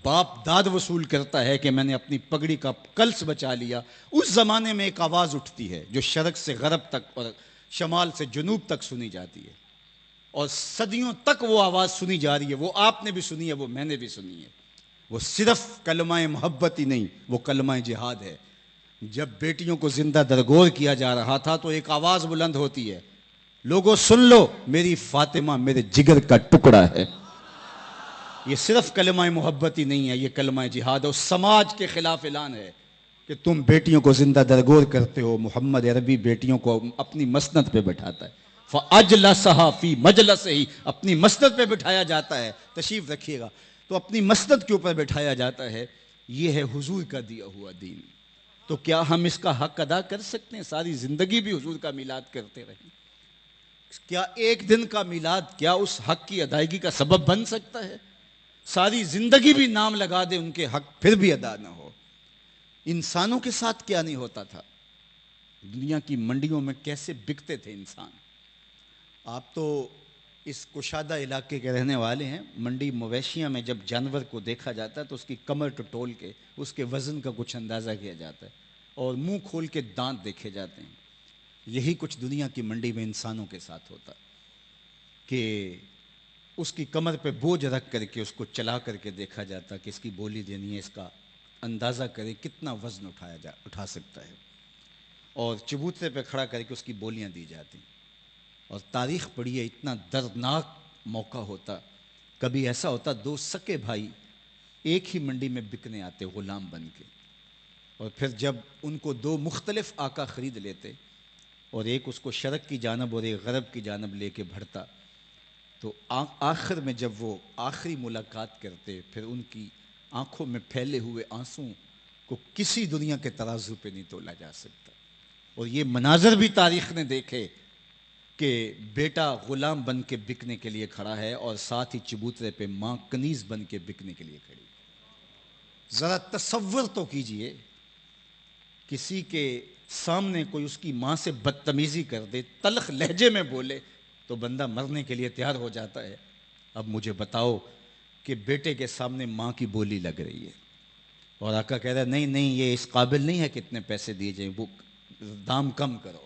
باپ داد وصول کرتا ہے کہ میں نے اپنی پگڑی کا کلس بچا لیا، اس زمانے میں ایک آواز اٹھتی ہے جو شرق سے غرب تک اور شمال سے جنوب تک سنی جاتی ہے، اور صدیوں تک وہ آواز سنی جا رہی ہے. وہ آپ نے بھی سنی ہے, وہ میں نے بھی سنی ہے. وہ صرف کلمہ محبت ہی نہیں, وہ کلمہ جہاد ہے. جب بیٹیوں کو زندہ درگور کیا جا رہا تھا تو ایک آواز بلند ہوتی ہے, لوگوں سن لو, میری فاطمہ میرے جگر کا ٹکڑا ہے. یہ صرف کلمہ محبت ہی نہیں ہے, یہ کلمہ جہاد اور سماج کے خلاف اعلان ہے کہ تم بیٹیوں کو زندہ درگور کرتے ہو. محمد عربی بیٹیوں کو اپنی مسند پہ بٹھاتا ہے. فَأَجْلَسَهَا فِي مَجْلَسِهِ, اپنی مسند پہ بٹھایا جاتا ہے. تشریف رکھیے گا تو اپنی مسند کے اوپر بٹھایا جاتا ہے. یہ ہے حضور کا دیا ہوا دین. تو کیا ہم اس کا حق ادا کر سکتے ہیں؟ ساری زندگی بھی حضور کا میلاد کرتے رہیں؟ کیا ایک دن کا میلاد کیا اس حق کی ادائیگی کا سبب بن سکتا ہے؟ ساری زندگی بھی نام لگا دے ان کے حق, پھر بھی ادا نہ ہو. انسانوں کے ساتھ کیا نہیں ہوتا تھا؟ دنیا کی منڈیوں میں کیسے بکتے تھے انسان. آپ تو اس کشادہ علاقے کے رہنے والے ہیں. منڈی مویشیاں میں جب جانور کو دیکھا جاتا ہے تو اس کی کمر ٹٹول کے اس کے وزن کا کچھ اندازہ کیا جاتا ہے, اور منہ کھول کے دانت دیکھے جاتے ہیں. یہی کچھ دنیا کی منڈی میں انسانوں کے ساتھ ہوتا کہ اس کی کمر پہ بوجھ رکھ کر کے اس کو چلا کر کے دیکھا جاتا کہ اس کی بولی دینی ہے, اس کا اندازہ کرے کتنا وزن اٹھا سکتا ہے, اور چبوترے پہ کھڑا کر کے اس کی بولیاں دی جاتی. اور تاریخ پڑھیے, اتنا دردناک موقع ہوتا. کبھی ایسا ہوتا دو سکے بھائی ایک ہی منڈی میں بکنے آتے غلام بن کے, اور پھر جب ان کو دو مختلف آقا خرید لیتے اور ایک اس کو شرق کی جانب اور ایک غرب کی جانب لے کے بڑھتا, تو آخر میں جب وہ آخری ملاقات کرتے پھر ان کی آنکھوں میں پھیلے ہوئے آنسوں کو کسی دنیا کے ترازو پہ نہیں تولا جا سکتا. اور یہ مناظر بھی تاریخ نے دیکھے کہ بیٹا غلام بن کے بکنے کے لیے کھڑا ہے اور ساتھ ہی چبوترے پہ ماں کنیز بن کے بکنے کے لیے کھڑی. ذرا تصور تو کیجئے, کسی کے سامنے کوئی اس کی ماں سے بدتمیزی کر دے, تلخ لہجے میں بولے, تو بندہ مرنے کے لیے تیار ہو جاتا ہے. اب مجھے بتاؤ کہ بیٹے کے سامنے ماں کی بولی لگ رہی ہے اور آقا کہہ رہا ہے نہیں نہیں یہ اس قابل نہیں ہے کہ اتنے پیسے دیے جائیں, وہ دام کم کرو.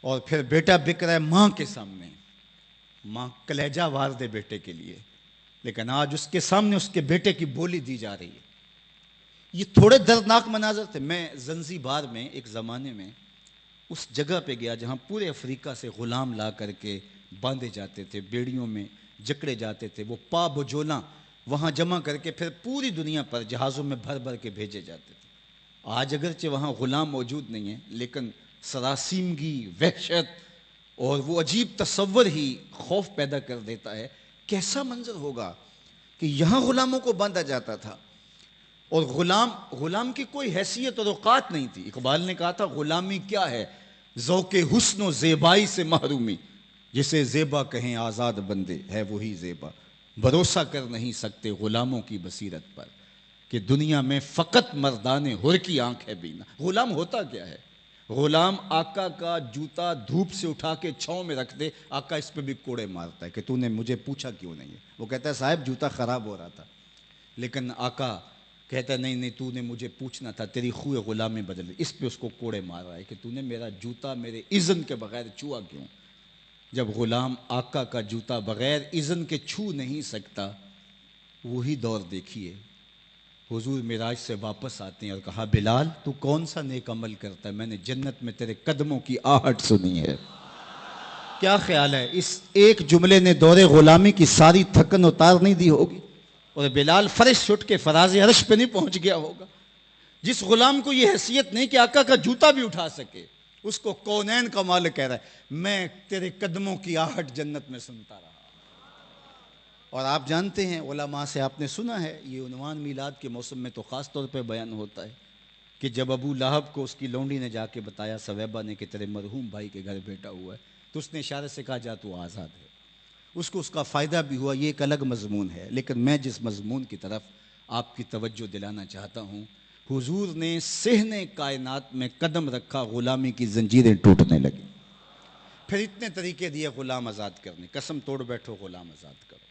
اور پھر بیٹا بک رہا ہے ماں کے سامنے, ماں کلیجہ وار دے بیٹے کے لیے, لیکن آج اس کے سامنے اس کے بیٹے کی بولی دی جا رہی ہے. یہ تھوڑے دردناک مناظر تھے. میں زنزیبار میں ایک زمانے میں اس جگہ پہ گیا جہاں پورے افریقہ سے غلام لا کر کے باندھے جاتے تھے, بیڑیوں میں جکڑے جاتے تھے, وہ پا بجولاں وہاں جمع کر کے پھر پوری دنیا پر جہازوں میں بھر بھر کے بھیجے جاتے تھے. آج اگرچہ وہاں غلام موجود نہیں ہیں, لیکن سراسیمگی, وحشت اور وہ عجیب تصور ہی خوف پیدا کر دیتا ہے. کیسا منظر ہوگا کہ یہاں غلاموں کو باندھا جاتا تھا, اور غلام کی کوئی حیثیت اور اوقات نہیں تھی. اقبال نے کہا تھا غلامی کیا ہے, ذوق حسن و زیبائی سے محرومی, جسے زیبا کہیں آزاد بندے ہے وہی زیبا. بھروسہ کر نہیں سکتے غلاموں کی بصیرت پر کہ دنیا میں فقط مردان حر کی آنکھ ہے بینا. غلام ہوتا کیا ہے؟ غلام آقا کا جوتا دھوپ سے اٹھا کے چھاؤں میں رکھ دے, آقا اس پہ بھی کوڑے مارتا ہے کہ تو نے مجھے پوچھا کیوں نہیں ہے. وہ کہتا ہے صاحب جوتا خراب ہو رہا تھا, لیکن آقا کہتا ہے نہیں نہیں تو نے مجھے پوچھنا تھا, تیری خوئے غلامی بدل. اس پہ اس کو کوڑے مار رہا ہے کہ تو نے میرا جوتا میرے اذن کے بغیر چھوا کیوں. جب غلام آقا کا جوتا بغیر اذن کے چھو نہیں سکتا, وہی دور دیکھیے. حضور معراج سے واپس آتے ہیں اور کہا بلال تو کون سا نیک عمل کرتا ہے, میں نے جنت میں تیرے قدموں کی آہٹ سنی ہے. کیا خیال ہے اس ایک جملے نے دور غلامی کی ساری تھکن اتار نہیں دی ہوگی؟ اور بلال فرش اٹھ کے فراز عرش پہ نہیں پہنچ گیا ہوگا؟ جس غلام کو یہ حیثیت نہیں کہ آقا کا جوتا بھی اٹھا سکے, اس کو کونین کا مالک کہہ رہا ہے میں تیرے قدموں کی آہٹ جنت میں سنتا رہا. اور آپ جانتے ہیں علماء سے آپ نے سنا ہے, یہ عنوان میلاد کے موسم میں تو خاص طور پہ بیان ہوتا ہے کہ جب ابو لہب کو اس کی لونڈی نے جا کے بتایا سویبہ نے کہ تیرے مرحوم بھائی کے گھر بیٹا ہوا ہے, تو اس نے اشارے سے کہا جا تو آزاد ہے. اس کو اس کا فائدہ بھی ہوا, یہ ایک الگ مضمون ہے. لیکن میں جس مضمون کی طرف آپ کی توجہ دلانا چاہتا ہوں, حضور نے صحن کائنات میں قدم رکھا, غلامی کی زنجیریں ٹوٹنے لگیں. پھر اتنے طریقے دیے غلام آزاد کرنے, قسم توڑ بیٹھو غلام آزاد کرو,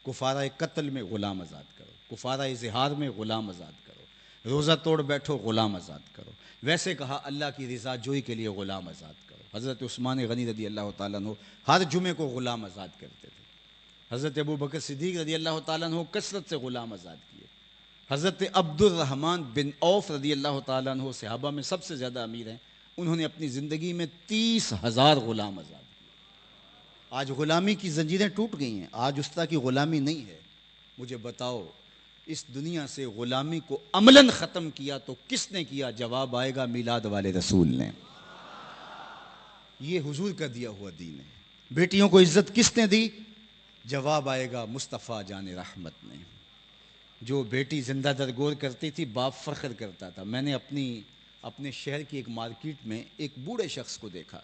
کفارہ قتل میں غلام آزاد کرو, کفارہ اظہار میں غلام آزاد کرو, روزہ توڑ بیٹھو غلام آزاد کرو. ویسے کہا اللہ کی رضا جوئی کے لیے غلام آزاد کرو. حضرت عثمان غنی رضی اللہ تعالیٰ عنہ ہر جمعے کو غلام آزاد کرتے تھے. حضرت ابو بکر صدیق رضی اللہ تعالیٰ عنہ کثرت سے غلام آزاد کیے. حضرت عبد الرحمن بن عوف رضی اللہ تعالیٰ عنہ صحابہ میں سب سے زیادہ امیر ہیں. انہوں نے اپنی زندگی میں 30,000 غلام آزاد کیے. آج غلامی کی زنجیریں ٹوٹ گئی ہیں. آج اس طرح کی غلامی نہیں ہے. مجھے بتاؤ اس دنیا سے غلامی کو عملاً ختم کیا تو کس نے کیا؟ جواب آئے گا میلاد والے رسول نے. یہ حضور کا دیا ہوا دین ہے. بیٹیوں کو عزت کس نے دی؟ جواب آئے گا مصطفیٰ جان رحمت نے. جو بیٹی زندہ درگور کرتی تھی باپ فخر کرتا تھا. میں نے اپنے شہر کی ایک مارکیٹ میں ایک بوڑھے شخص کو دیکھا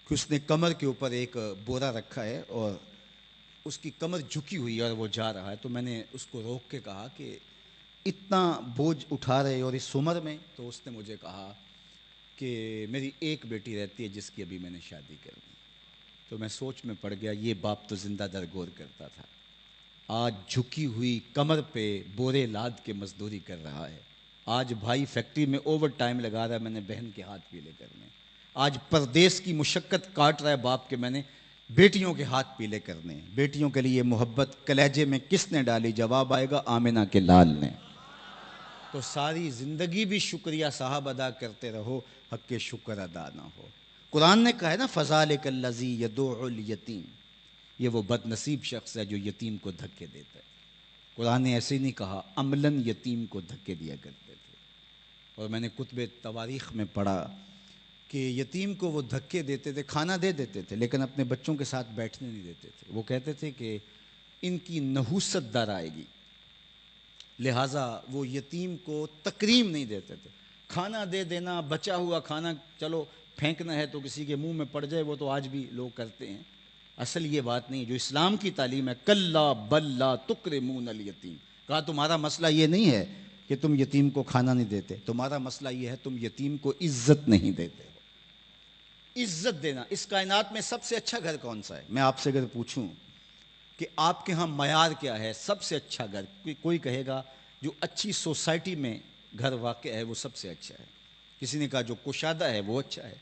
کہ اس نے کمر کے اوپر ایک بورا رکھا ہے اور اس کی کمر جھکی ہوئی ہے اور وہ جا رہا ہے. تو میں نے اس کو روک کے کہا کہ اتنا بوجھ اٹھا رہے اور اس عمر میں؟ تو اس نے مجھے کہا کہ میری ایک بیٹی رہتی ہے جس کی ابھی میں نے شادی کر دی. تو میں سوچ میں پڑ گیا یہ باپ تو زندہ درگور کرتا تھا. آج جھکی ہوئی کمر پہ بورے لاد کے مزدوری کر رہا ہے. آج بھائی فیکٹری میں اوور ٹائم لگا رہا ہے میں نے بہن کے ہاتھ پیلے کرنے. آج پردیس کی مشقت کاٹ رہا ہے باپ کے میں نے بیٹیوں کے ہاتھ پیلے کرنے. بیٹیوں کے لیے محبت کلیجے میں کس نے ڈالی؟ جواب آئے گا آمنہ کے لال نے. تو ساری زندگی بھی شکریہ صاحب ادا کرتے رہو، حق کے شکر ادا نہ ہو. قرآن نے کہا ہے نا فَذَلِكَ الَّذِي يَدُعُّ الْيَتِيمَ. یہ وہ بد نصیب شخص ہے جو یتیم کو دھکے دیتا ہے. قرآن نے ایسے ہی نہیں کہا، عملاً یتیم کو دھکے دیا کرتے تھے. اور میں نے کتب تواریخ میں پڑھا کہ یتیم کو وہ دھکے دیتے تھے، کھانا دے دیتے تھے لیکن اپنے بچوں کے ساتھ بیٹھنے نہیں دیتے تھے. وہ کہتے تھے کہ ان کی نحوست در آئے گی، لہٰذا وہ یتیم کو تکریم نہیں دیتے تھے. کھانا دے دینا، بچا ہوا کھانا چلو پھینکنا ہے تو کسی کے منہ میں پڑ جائے، وہ تو آج بھی لوگ کرتے ہیں. اصل یہ بات نہیں جو اسلام کی تعلیم ہے. کلا بل لا تکرمون الیتیم. کہا تمہارا مسئلہ یہ نہیں ہے کہ تم یتیم کو کھانا نہیں دیتے، تمہارا مسئلہ یہ ہے تم یتیم کو عزت نہیں دیتے. عزت دینا. اس کائنات میں سب سے اچھا گھر کون سا ہے؟ میں آپ سے اگر پوچھوں کہ آپ کے ہاں معیار کیا ہے سب سے اچھا گھر، کوئی کہے گا جو اچھی سوسائٹی میں گھر واقع ہے وہ سب سے اچھا ہے. کسی نے کہا جو کشادہ ہے وہ اچھا ہے.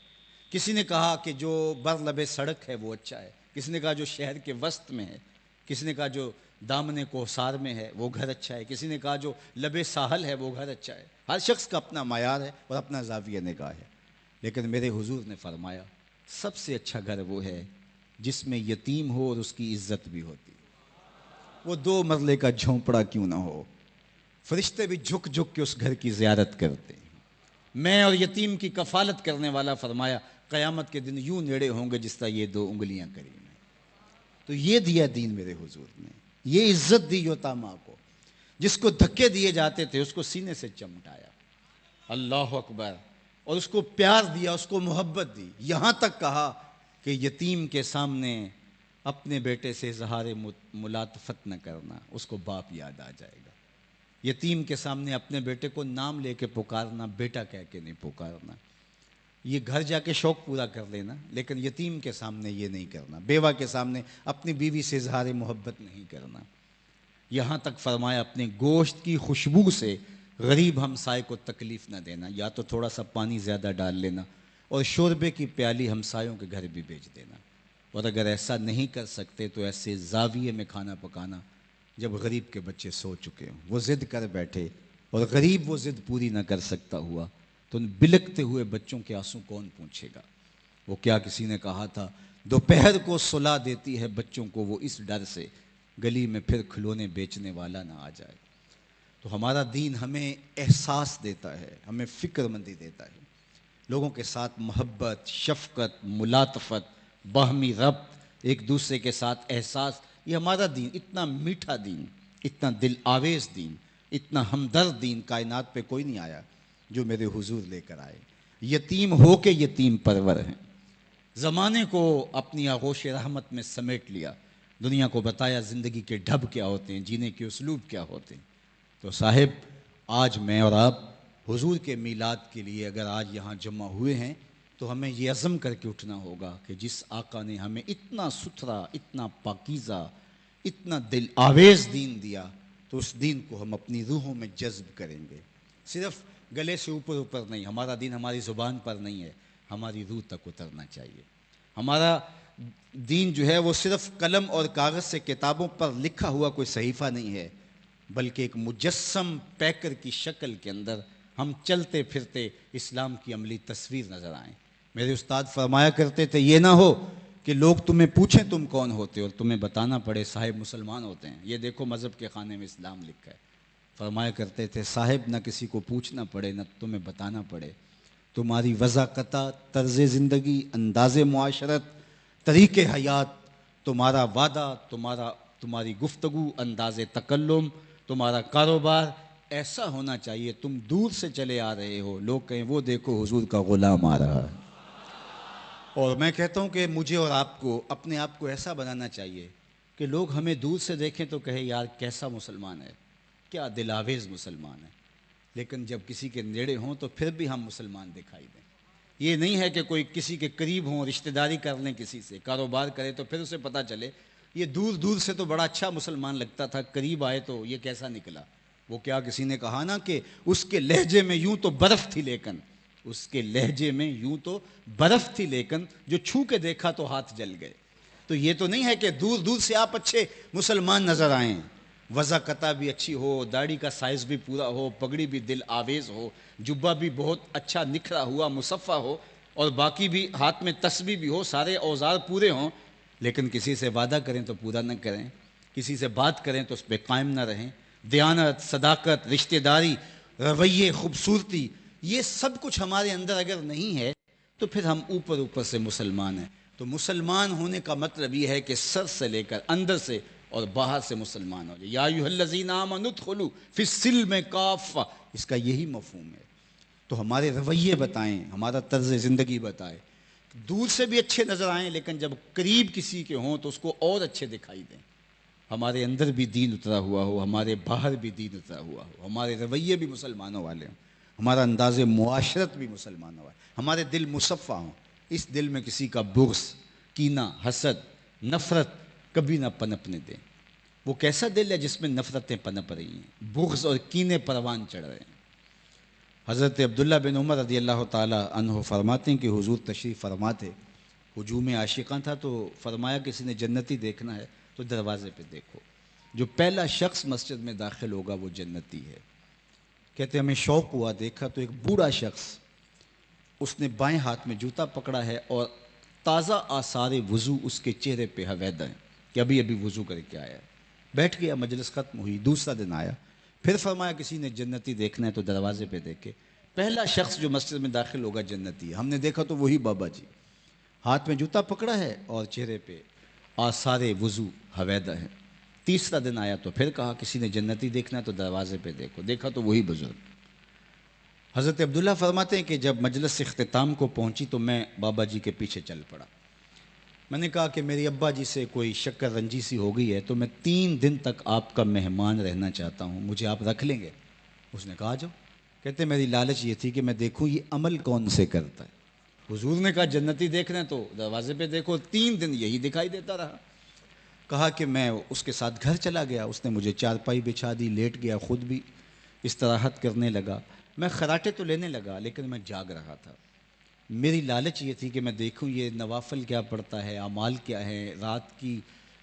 کسی نے کہا کہ جو بر لبے سڑک ہے وہ اچھا ہے. کسی نے کہا جو شہر کے وسط میں ہے. کسی نے کہا جو دامن کوثار میں ہے وہ گھر اچھا ہے. کسی نے کہا جو لبے ساحل ہے وہ گھر اچھا ہے. ہر شخص کا اپنا معیار ہے اور اپنا زاویہ نگاہ ہے. لیکن میرے حضور نے فرمایا سب سے اچھا گھر وہ ہے جس میں یتیم ہو اور اس کی عزت بھی ہوتی. وہ 2 مرلے کا جھونپڑا کیوں نہ ہو، فرشتے بھی جھک جھک کے اس گھر کی زیارت کرتے ہیں. میں اور یتیم کی کفالت کرنے والا فرمایا قیامت کے دن یوں نیڑے ہوں گے جس طرح یہ 2 انگلیاں کریم ہیں. تو یہ دیا دین میرے حضور نے. یہ عزت دی یتاماں کو. جس کو دھکے دیے جاتے تھے اس کو سینے سے چمٹایا. اللہ اکبر. اور اس کو پیار دیا، اس کو محبت دی. یہاں تک کہا کہ یتیم کے سامنے اپنے بیٹے سے اظہار ملاطفت نہ کرنا، اس کو باپ یاد آ جائے گا. یتیم کے سامنے اپنے بیٹے کو نام لے کے پکارنا، بیٹا کہہ کے نہیں پکارنا. یہ گھر جا کے شوق پورا کر لینا لیکن یتیم کے سامنے یہ نہیں کرنا. بیوہ کے سامنے اپنی بیوی سے اظہار محبت نہیں کرنا. یہاں تک فرمایا اپنے گوشت کی خوشبو سے غریب ہمسائے کو تکلیف نہ دینا. یا تو تھوڑا سا پانی زیادہ ڈال لینا اور شوربے کی پیالی ہمسایوں کے گھر بھی بھیج دینا. اور اگر ایسا نہیں کر سکتے تو ایسے زاویے میں کھانا پکانا جب غریب کے بچے سو چکے ہوں، وہ ضد کر بیٹھے اور غریب وہ ضد پوری نہ کر سکتا ہوا تو ان بلکتے ہوئے بچوں کے آنسو کون پوچھے گا؟ وہ کیا کسی نے کہا تھا دوپہر کو سلا دیتی ہے بچوں کو وہ اس ڈر سے گلی میں پھر کھلونے بیچنے والا نہ آ جائے. تو ہمارا دین ہمیں احساس دیتا ہے، ہمیں فکر مندی دیتا ہے. لوگوں کے ساتھ محبت، شفقت، ملاطفت، باہمی ربط، ایک دوسرے کے ساتھ احساس، یہ ہمارا دین. اتنا میٹھا دین، اتنا دل آویز دین، اتنا ہمدرد دین کائنات پہ کوئی نہیں آیا جو میرے حضور لے کر آئے. یتیم ہو کے یتیم پرور ہیں. زمانے کو اپنی آغوش رحمت میں سمیٹ لیا. دنیا کو بتایا زندگی کے ڈھب کیا ہوتے ہیں، جینے کے اسلوب کیا ہوتے ہیں. تو صاحب آج میں اور آپ حضور کے میلاد کے لیے اگر آج یہاں جمع ہوئے ہیں تو ہمیں یہ عزم کر کے اٹھنا ہوگا کہ جس آقا نے ہمیں اتنا ستھرا، اتنا پاکیزہ، اتنا دل آویز دین دیا تو اس دین کو ہم اپنی روحوں میں جذب کریں گے. صرف گلے سے اوپر اوپر نہیں. ہمارا دین ہماری زبان پر نہیں ہے، ہماری روح تک اترنا چاہیے۔ ہمارا دین جو ہے وہ صرف قلم اور کاغذ سے کتابوں پر لکھا ہوا کوئی صحیفہ نہیں ہے، بلکہ ایک مجسم پیکر کی شکل کے اندر ہم چلتے پھرتے اسلام کی عملی تصویر نظر آئیں۔ میرے استاد فرمایا کرتے تھے یہ نہ ہو کہ لوگ تمہیں پوچھیں تم کون ہوتے اور تمہیں بتانا پڑے صاحب مسلمان ہوتے ہیں، یہ دیکھو مذہب کے خانے میں اسلام لکھا ہے۔ فرمایا کرتے تھے صاحب نہ کسی کو پوچھنا پڑے نہ تمہیں بتانا پڑے، تمہاری وضاقتہ، طرز زندگی، انداز معاشرت، طریق حیات، تمہارا وعدہ، تمہاری گفتگو، انداز تکلم، تمہارا کاروبار ایسا ہونا چاہیے تم دور سے چلے آ رہے ہو لوگ کہیں وہ دیکھو حضور کا غلام آ رہا ہے۔ اور میں کہتا ہوں کہ مجھے اور آپ کو اپنے آپ کو ایسا بنانا چاہیے کہ لوگ ہمیں دور سے دیکھیں تو کہیں یار کیسا مسلمان ہے، کیا دل آویز مسلمان ہے، لیکن جب کسی کے نیڑے ہوں تو پھر بھی ہم مسلمان دکھائی دیں۔ یہ نہیں ہے کہ کوئی کسی کے قریب ہوں، رشتہ داری کر لیں کسی سے، کاروبار کرے تو پھر اسے پتہ چلے یہ دور دور سے تو بڑا اچھا مسلمان لگتا تھا، قریب آئے تو یہ کیسا نکلا۔ وہ کیا کسی نے کہا نا کہ اس کے لہجے میں یوں تو برف تھی لیکن اس کے لہجے میں یوں تو برف تھی لیکن جو چھو کے دیکھا تو ہاتھ جل گئے۔ تو یہ تو نہیں ہے کہ دور دور سے آپ اچھے مسلمان نظر آئیں، وضاقتہ بھی اچھی ہو، داڑھی کا سائز بھی پورا ہو، پگڑی بھی دل آویز ہو، جبہ بھی بہت اچھا نکھرا ہوا مصفہ ہو، اور باقی بھی ہاتھ میں تسبیح بھی ہو، سارے اوزار پورے ہوں، لیکن کسی سے وعدہ کریں تو پورا نہ کریں، کسی سے بات کریں تو اس پہ قائم نہ رہیں۔ دیانت، صداقت، رشتہ داری، رویے، خوبصورتی، یہ سب کچھ ہمارے اندر اگر نہیں ہے تو پھر ہم اوپر اوپر سے مسلمان ہیں۔ تو مسلمان ہونے کا مطلب یہ ہے کہ سر سے لے کر اندر سے اور باہر سے مسلمان ہو جائے۔ یا ایھا الذین آمنوا ادخلوا فی السلم کافہ، اس کا یہی مفہوم ہے۔ تو ہمارے رویے بتائیں، ہمارا طرز زندگی بتائیں، دور سے بھی اچھے نظر آئیں لیکن جب قریب کسی کے ہوں تو اس کو اور اچھے دکھائی دیں۔ ہمارے اندر بھی دین اترا ہوا ہو، ہمارے باہر بھی دین اترا ہوا ہو، ہمارے رویے بھی مسلمانوں والے ہوں، ہمارا انداز معاشرت بھی مسلمانوں والے، ہمارے دل مصفہ ہوں، اس دل میں کسی کا بغض، کینہ، حسد، نفرت کبھی نہ پنپنے دیں۔ وہ کیسا دل ہے جس میں نفرتیں پنپ رہی ہیں، بغض اور کینے پروان چڑھ رہے ہیں۔ حضرت عبداللہ بن عمر رضی اللہ تعالی عنہ فرماتے ہیں کہ حضور تشریف فرما تھے، ہجوم عاشقاں تھا تو فرمایا کسی نے جنتی دیکھنا ہے تو دروازے پہ دیکھو، جو پہلا شخص مسجد میں داخل ہوگا وہ جنتی ہے۔ کہتے ہمیں شوق ہوا، دیکھا تو ایک بوڑھا شخص، اس نے بائیں ہاتھ میں جوتا پکڑا ہے اور تازہ آثار وضو اس کے چہرے پہ حویدہ ہیں کہ ابھی ابھی وضو کر کے آیا ہے۔ بیٹھ گیا، مجلس ختم ہوئی، دوسرا دن آیا، پھر فرمایا کسی نے جنتی دیکھنا ہے تو دروازے پہ دیکھے، پہلا شخص جو مسجد میں داخل ہوگا جنتی ہے۔ ہم نے دیکھا تو وہی بابا جی، ہاتھ میں جوتا پکڑا ہے اور چہرے پہ آثار وضو حویدہ ہے۔ تیسرا دن آیا تو پھر کہا کسی نے جنتی دیکھنا ہے تو دروازے پہ دیکھو، دیکھا تو وہی بزرگ۔ حضرت عبداللہ فرماتے ہیں کہ جب مجلس اختتام کو پہنچی تو میں بابا جی کے پیچھے چل پڑا۔ میں نے کہا کہ میری ابا جی سے کوئی شکر رنجی سی ہو گئی ہے تو میں 3 دن تک آپ کا مہمان رہنا چاہتا ہوں، مجھے آپ رکھ لیں گے؟ اس نے کہا جاؤ۔ کہتے میری لالچ یہ تھی کہ میں دیکھوں یہ عمل کون سے کرتا ہے۔ حضور نے کہا جنتی دیکھنا ہے تو دروازے پہ دیکھو، 3 دن یہی دکھائی دیتا رہا۔ کہا کہ میں اس کے ساتھ گھر چلا گیا، اس نے مجھے چارپائی بچھا دی، لیٹ گیا، خود بھی استراحت کرنے لگا۔ میں خراٹے تو لینے لگا لیکن میں جاگ رہا تھا۔ میری لالچ یہ تھی کہ میں دیکھوں یہ نوافل کیا پڑھتا ہے، اعمال کیا ہے، رات کی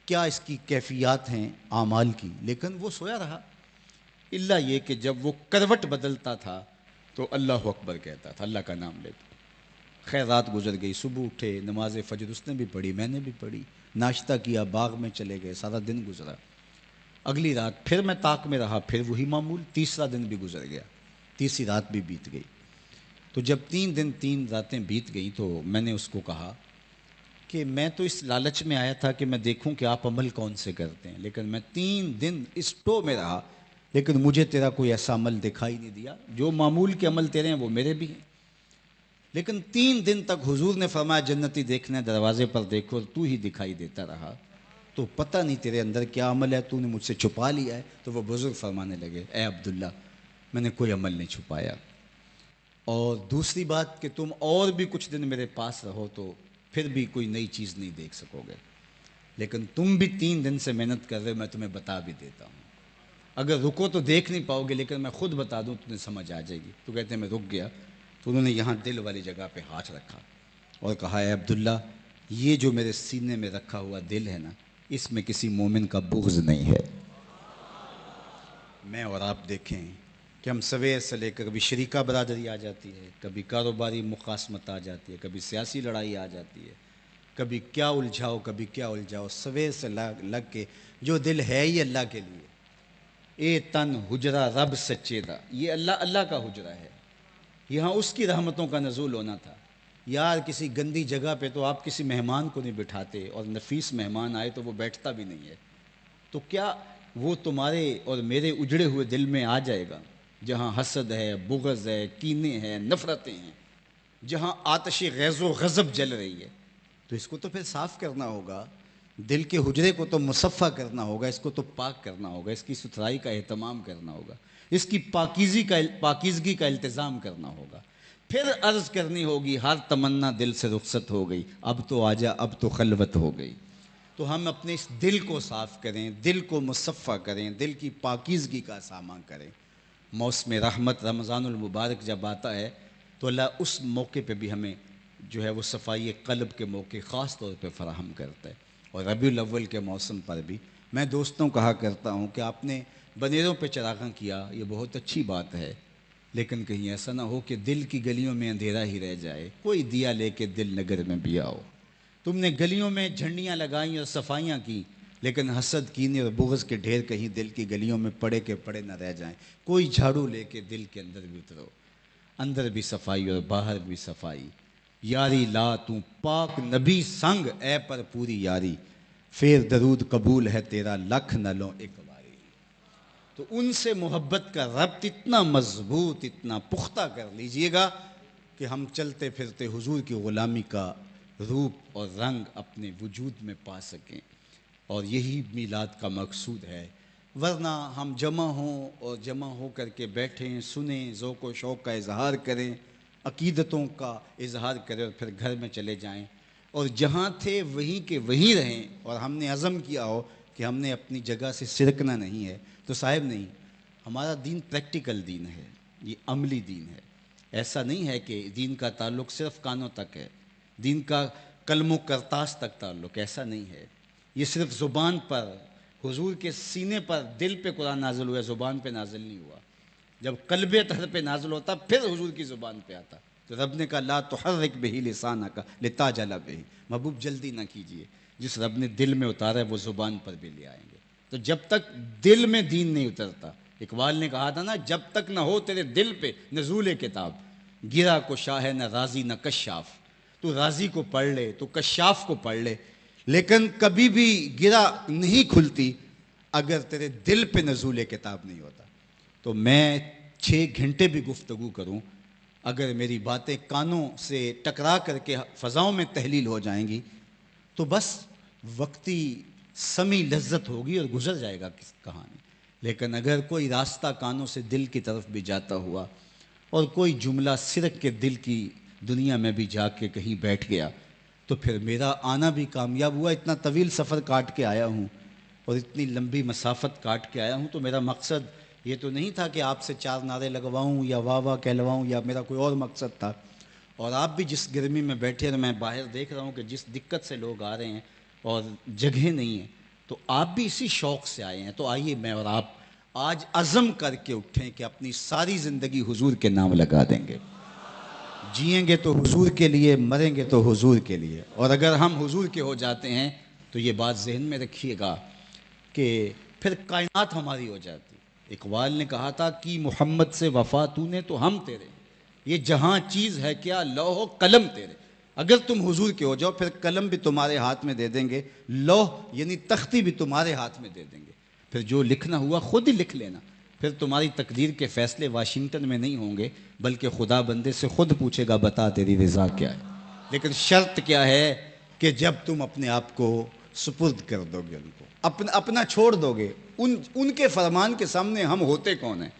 کیا اس کی کیفیات ہیں اعمال کی، لیکن وہ سویا رہا۔ الا یہ کہ جب وہ کروٹ بدلتا تھا تو اللہ اکبر کہتا تھا، اللہ کا نام لیتا۔ خیر رات گزر گئی، صبح اٹھے، نماز فجر اس نے بھی پڑھی، میں نے بھی پڑھی، ناشتہ کیا، باغ میں چلے گئے، سارا دن گزرا۔ اگلی رات پھر میں طاق میں رہا، پھر وہی معمول، تیسرا دن بھی گزر گیا، تیسری رات بھی بیت گئی۔ تو جب 3 دن 3 راتیں بیت گئی تو میں نے اس کو کہا کہ میں تو اس لالچ میں آیا تھا کہ میں دیکھوں کہ آپ عمل کون سے کرتے ہیں، لیکن میں 3 دن اس ٹو میں رہا لیکن مجھے تیرا کوئی ایسا عمل دکھائی نہیں دیا، جو معمول کے عمل تیرے ہیں وہ میرے بھی ہیں۔ لیکن 3 دن تک حضور نے فرمایا جنتی دیکھنا دروازے پر دیکھو، تو ہی دکھائی دیتا رہا، تو پتہ نہیں تیرے اندر کیا عمل ہے، تو نے مجھ سے چھپا لیا ہے۔ تو وہ بزرگ فرمانے لگے اے عبداللہ میں نے کوئی عمل نہیں چھپایا، اور دوسری بات کہ تم اور بھی کچھ دن میرے پاس رہو تو پھر بھی کوئی نئی چیز نہیں دیکھ سکو گے، لیکن تم بھی 3 دن سے محنت کر رہے ہو، میں تمہیں بتا بھی دیتا ہوں، اگر رکو تو دیکھ نہیں پاؤ گے لیکن میں خود بتا دوں تمہیں سمجھ آ جائے گی۔ تو کہتے ہیں میں رک گیا، تو انہوں نے یہاں دل والی جگہ پہ ہاتھ رکھا، اور کہا اے عبداللہ یہ جو میرے سینے میں رکھا ہوا دل ہے نا، اس میں کسی مومن کا بغض نہیں ہے۔ میں اور آپ دیکھیں کہ ہم سویر سے لے کر کبھی شریکہ برادری آ جاتی ہے، کبھی کاروباری مخاصمت آ جاتی ہے، کبھی سیاسی لڑائی آ جاتی ہے، کبھی کیا الجھاؤ کبھی کیا الجھاؤ، سویر سے لگ کے جو دل ہے ہی اللہ کے لیے، اے تن حجرہ رب سچے دا، یہ اللہ کا حجرہ ہے، یہاں اس کی رحمتوں کا نزول ہونا تھا۔ یار کسی گندی جگہ پہ تو آپ کسی مہمان کو نہیں بٹھاتے، اور نفیس مہمان آئے تو وہ بیٹھتا بھی نہیں ہے، تو کیا وہ تمہارے اور میرے اجڑے ہوئے دل میں آ جائے گا جہاں حسد ہے، بغض ہے، کینے ہیں، نفرتیں ہیں، جہاں آتش غیظ و غضب جل رہی ہے؟ تو اس کو تو پھر صاف کرنا ہوگا، دل کے حجرے کو تو مصفہ کرنا ہوگا، اس کو تو پاک کرنا ہوگا، اس کی ستھرائی کا اہتمام کرنا ہوگا، اس کی پاکیزگی کا التزام کرنا ہوگا۔ پھر عرض کرنی ہوگی ہر تمنا دل سے رخصت ہو گئی، اب تو آجا اب تو خلوت ہو گئی۔ تو ہم اپنے اس دل کو صاف کریں، دل کو مصفہ کریں، دل کی پاکیزگی کا سامان کریں۔ موسم رحمت رمضان المبارک جب آتا ہے تو اللہ اس موقع پہ بھی ہمیں جو ہے وہ صفائی قلب کے موقع خاص طور پہ فراہم کرتا ہے۔ اور ربیع الاول کے موسم پر بھی میں دوستوں کہا کرتا ہوں کہ آپ نے بنیروں پہ چراغاں کیا، یہ بہت اچھی بات ہے، لیکن کہیں ایسا نہ ہو کہ دل کی گلیوں میں اندھیرا ہی رہ جائے، کوئی دیا لے کے دل نگر میں بھی آؤ۔ تم نے گلیوں میں جھنڈیاں لگائیں اور صفائیاں کی، لیکن حسد کینے اور بغض کے ڈھیر کہیں دل کی گلیوں میں پڑے کے پڑے نہ رہ جائیں۔ کوئی جھاڑو لے کے دل کے اندر بھی اترو، اندر بھی صفائی اور باہر بھی صفائی۔ یاری لا تو پاک نبی سنگ اے پر پوری یاری، پھر درود قبول ہے تیرا لکھ نہ لو ایک باری۔ تو ان سے محبت کا ربط اتنا مضبوط، اتنا پختہ کر لیجئے گا کہ ہم چلتے پھرتے حضور کی غلامی کا روپ اور رنگ اپنے وجود میں پا سکیں، اور یہی میلاد کا مقصود ہے۔ ورنہ ہم جمع ہوں اور جمع ہو کر کے بیٹھیں، سنیں، ذوق و شوق کا اظہار کریں، عقیدتوں کا اظہار کریں، اور پھر گھر میں چلے جائیں، اور جہاں تھے وہیں کے وہیں رہیں، اور ہم نے عزم کیا ہو کہ ہم نے اپنی جگہ سے سرکنا نہیں ہے، تو صاحب نہیں، ہمارا دین پریکٹیکل دین ہے، یہ عملی دین ہے۔ ایسا نہیں ہے کہ دین کا تعلق صرف کانوں تک ہے، دین کا قلم و کرتاس تک تعلق، ایسا نہیں ہے۔ یہ صرف زبان پر، حضور کے سینے پر، دل پہ قرآن نازل ہوا ہے، زبان پہ نازل نہیں ہوا۔ جب قلب طہر پہ نازل ہوتا پھر حضور کی زبان پہ آتا، تو رب نے کہا لا تحرک بہ لسانک لتعجل بہ، محبوب جلدی نہ کیجئے، جس رب نے دل میں اتارا ہے وہ زبان پر بھی لے آئیں گے۔ تو جب تک دل میں دین نہیں اترتا، اقبال نے کہا تھا نا، جب تک نہ ہو تیرے دل پہ نزول کتاب، گرا کو شاہ ہے نہ راضی نہ کشاف۔ تو راضی کو پڑھ لے، تو کشاف کو پڑھ لے، لیکن کبھی بھی گرا نہیں کھلتی اگر تیرے دل پہ نزول کتاب نہیں ہوتا۔ تو میں 6 گھنٹے بھی گفتگو کروں، اگر میری باتیں کانوں سے ٹکرا کر کے فضاؤں میں تحلیل ہو جائیں گی تو بس وقتی سمی لذت ہوگی اور گزر جائے گا کہانی۔ لیکن اگر کوئی راستہ کانوں سے دل کی طرف بھی جاتا ہوا اور کوئی جملہ سرک کے دل کی دنیا میں بھی جا کے کہیں بیٹھ گیا تو پھر میرا آنا بھی کامیاب ہوا۔ اتنا طویل سفر کاٹ کے آیا ہوں اور اتنی لمبی مسافت کاٹ کے آیا ہوں، تو میرا مقصد یہ تو نہیں تھا کہ آپ سے 4 نعرے لگواؤں یا واہ واہ کہلواؤں، یا میرا کوئی اور مقصد تھا۔ اور آپ بھی جس گرمی میں بیٹھے ہیں، میں باہر دیکھ رہا ہوں کہ جس دقت سے لوگ آ رہے ہیں اور جگہ نہیں ہے، تو آپ بھی اسی شوق سے آئے ہیں۔ تو آئیے میں اور آپ آج عزم کر کے اٹھیں کہ اپنی ساری زندگی حضور کے نام لگا دیں گے، جئیں گے تو حضور کے لیے، مریں گے تو حضور کے لیے۔ اور اگر ہم حضور کے ہو جاتے ہیں تو یہ بات ذہن میں رکھیے گا کہ پھر کائنات ہماری ہو جاتی۔ اقبال نے کہا تھا کہ محمد سے وفا تو نے تو ہم تیرے، یہ جہاں چیز ہے کیا لوح و قلم تیرے۔ اگر تم حضور کے ہو جاؤ پھر قلم بھی تمہارے ہاتھ میں دے دیں گے، لوح یعنی تختی بھی تمہارے ہاتھ میں دے دیں گے، پھر جو لکھنا ہوا خود ہی لکھ لینا۔ پھر تمہاری تقدیر کے فیصلے واشنگٹن میں نہیں ہوں گے، بلکہ خدا بندے سے خود پوچھے گا بتا تیری رضا کیا ہے۔ لیکن شرط کیا ہے کہ جب تم اپنے آپ کو سپرد کر دو گے، ان کو اپنا چھوڑ دو گے، ان کے فرمان کے سامنے ہم ہوتے کون ہیں؟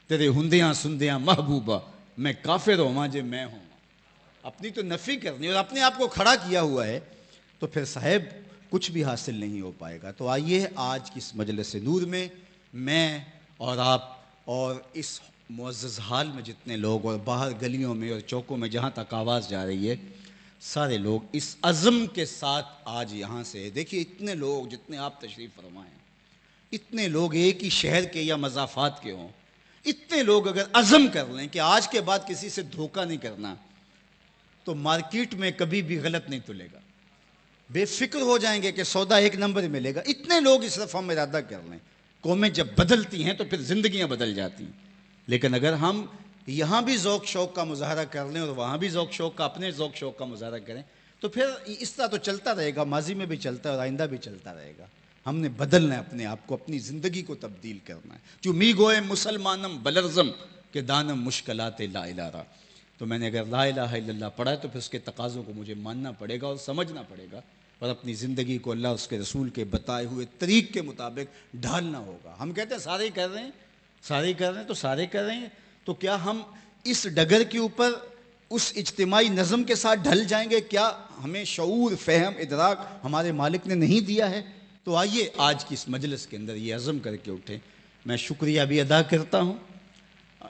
تیرے ہندیاں سندیاں محبوبہ میں کافر ہوں جے میں ہوں، اپنی تو نفی کرنی اور اپنے آپ کو کھڑا کیا ہوا ہے، تو پھر صاحب کچھ بھی حاصل نہیں ہو پائے گا۔ تو آئیے آج کی اس مجلس نور میں میں اور آپ اور اس معزز حال میں جتنے لوگ اور باہر گلیوں میں اور چوکوں میں جہاں تک آواز جا رہی ہے، سارے لوگ اس عزم کے ساتھ آج یہاں سے، دیکھیے اتنے لوگ جتنے آپ تشریف فرمائیں، اتنے لوگ ایک ہی شہر کے یا مضافات کے ہوں، اتنے لوگ اگر عزم کر لیں کہ آج کے بعد کسی سے دھوکہ نہیں کرنا، تو مارکیٹ میں کبھی بھی غلط نہیں تلے گا، بے فکر ہو جائیں گے کہ سودا ایک نمبر ملے گا۔ اتنے لوگ اس طرف ہم ارادہ کر لیں، قومیں جب بدلتی ہیں تو پھر زندگیاں بدل جاتی ہیں، لیکن اگر ہم یہاں بھی ذوق شوق کا مظاہرہ کر لیں اور وہاں بھی ذوق شوق کا، اپنے ذوق شوق کا مظاہرہ کریں، تو پھر اس طرح تو چلتا رہے گا، ماضی میں بھی چلتا ہے اور آئندہ بھی چلتا رہے گا۔ ہم نے بدلنا ہے اپنے آپ کو، اپنی زندگی کو تبدیل کرنا ہے۔ جو می گوئے مسلمانم بلرزم کہ دانم مشکلات لا الہ، تو میں نے اگر لا الہ الا اللہ پڑھا ہے تو پھر اس کے تقاضوں کو مجھے ماننا پڑے گا اور سمجھنا پڑے گا، اور اپنی زندگی کو اللہ اس کے رسول کے بتائے ہوئے طریق کے مطابق ڈھالنا ہوگا۔ ہم کہتے ہیں سارے ہی کر رہے ہیں، سارے ہی کر رہے ہیں، تو سارے کر رہے ہیں، تو کیا ہم اس ڈگر کے اوپر اس اجتماعی نظم کے ساتھ ڈھل جائیں گے؟ کیا ہمیں شعور، فہم، ادراک ہمارے مالک نے نہیں دیا ہے؟ تو آئیے آج کی اس مجلس کے اندر یہ عزم کر کے اٹھیں۔ میں شکریہ بھی ادا کرتا ہوں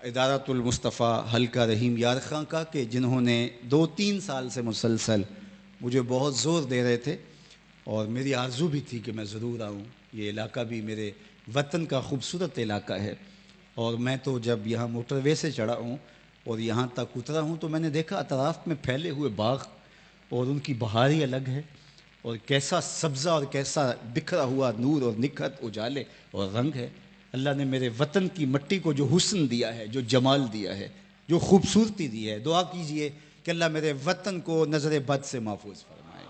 ادارۃ المصطفیٰ حلقہ رحیم یار خاں کا، کہ جنہوں نے 2-3 سال سے مسلسل مجھے بہت زور دے رہے تھے، اور میری آرزو بھی تھی کہ میں ضرور آؤں۔ یہ علاقہ بھی میرے وطن کا خوبصورت علاقہ ہے، اور میں تو جب یہاں موٹر وے سے چڑھا ہوں اور یہاں تک اترا ہوں تو میں نے دیکھا اطراف میں پھیلے ہوئے باغ اور ان کی بہاری الگ ہے، اور کیسا سبزہ اور کیسا بکھرا ہوا نور اور نکھت، اجالے اور رنگ ہے۔ اللہ نے میرے وطن کی مٹی کو جو حسن دیا ہے، جو جمال دیا ہے، جو خوبصورتی دی ہے، دعا کیجئے کہ اللہ میرے وطن کو نظر بد سے محفوظ فرمائے۔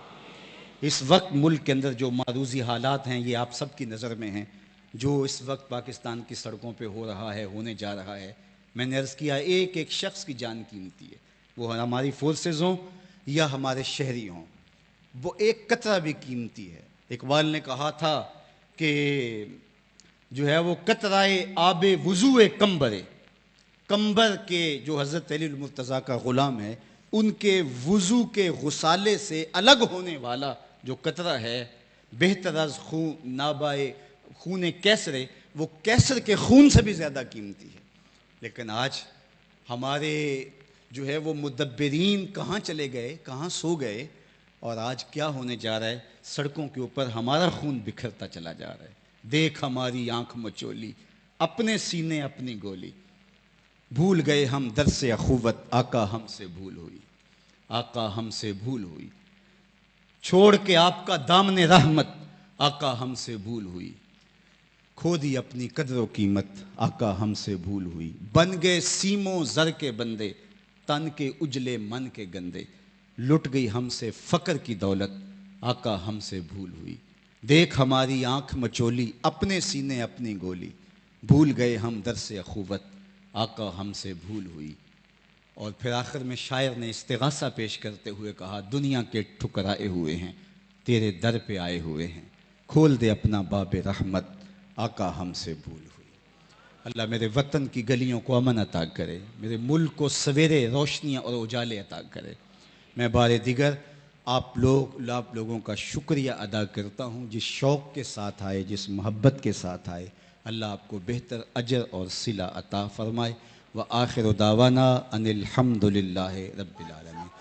اس وقت ملک کے اندر جو معروضی حالات ہیں یہ آپ سب کی نظر میں ہیں، جو اس وقت پاکستان کی سڑکوں پہ ہو رہا ہے، ہونے جا رہا ہے۔ میں نے عرض کیا ایک ایک شخص کی جان قیمتی ہے، وہ ہماری فورسز ہوں یا ہمارے شہری ہوں، وہ ایک قطرہ بھی قیمتی ہے۔ اقبال نے کہا تھا کہ جو ہے وہ قطرائے آب وضو کمبرے، کمبر کے جو حضرت علی المرتضیٰ کا غلام ہے، ان کے وضو کے غسالے سے الگ ہونے والا جو قطرہ ہے، بہتر از خون نابائے خون کیسرے، وہ کیسر کے خون سے بھی زیادہ قیمتی ہے۔ لیکن آج ہمارے جو ہے وہ مدبرین کہاں چلے گئے، کہاں سو گئے، اور آج کیا ہونے جا رہا ہے؟ سڑکوں کے اوپر ہمارا خون بکھرتا چلا جا رہا ہے۔ دیکھ ہماری آنکھ مچولی، اپنے سینے اپنی گولی، بھول گئے ہم درس اخوت، آقا ہم سے بھول ہوئی، آقا ہم سے بھول ہوئی، چھوڑ کے آپ کا دامن رحمت، آقا ہم سے بھول ہوئی، کھو دی اپنی قدر و قیمت، آقا ہم سے بھول ہوئی، بن گئے سیموں زر کے بندے، تن کے اجلے من کے گندے، لٹ گئی ہم سے فقر کی دولت، آقا ہم سے بھول ہوئی، دیکھ ہماری آنکھ مچولی، اپنے سینے اپنی گولی، بھول گئے ہم درس اخوت، آقا ہم سے بھول ہوئی۔ اور پھر آخر میں شاعر نے استغاثہ پیش کرتے ہوئے کہا دنیا کے ٹھکرائے ہوئے ہیں، تیرے در پہ آئے ہوئے ہیں، کھول دے اپنا باب رحمت، آقا ہم سے بھول ہوئی۔ اللہ میرے وطن کی گلیوں کو امن عطا کرے، میرے ملک کو سویرے روشنیاں اور اجالے عطا کرے۔ میں بار دیگر آپ لوگوں کا شکریہ ادا کرتا ہوں، جس شوق کے ساتھ آئے، جس محبت کے ساتھ آئے۔ اللہ آپ کو بہتر اجر اور صلہ عطا فرمائے۔ وآخر دعوانا ان الحمد للہ رب العالمین۔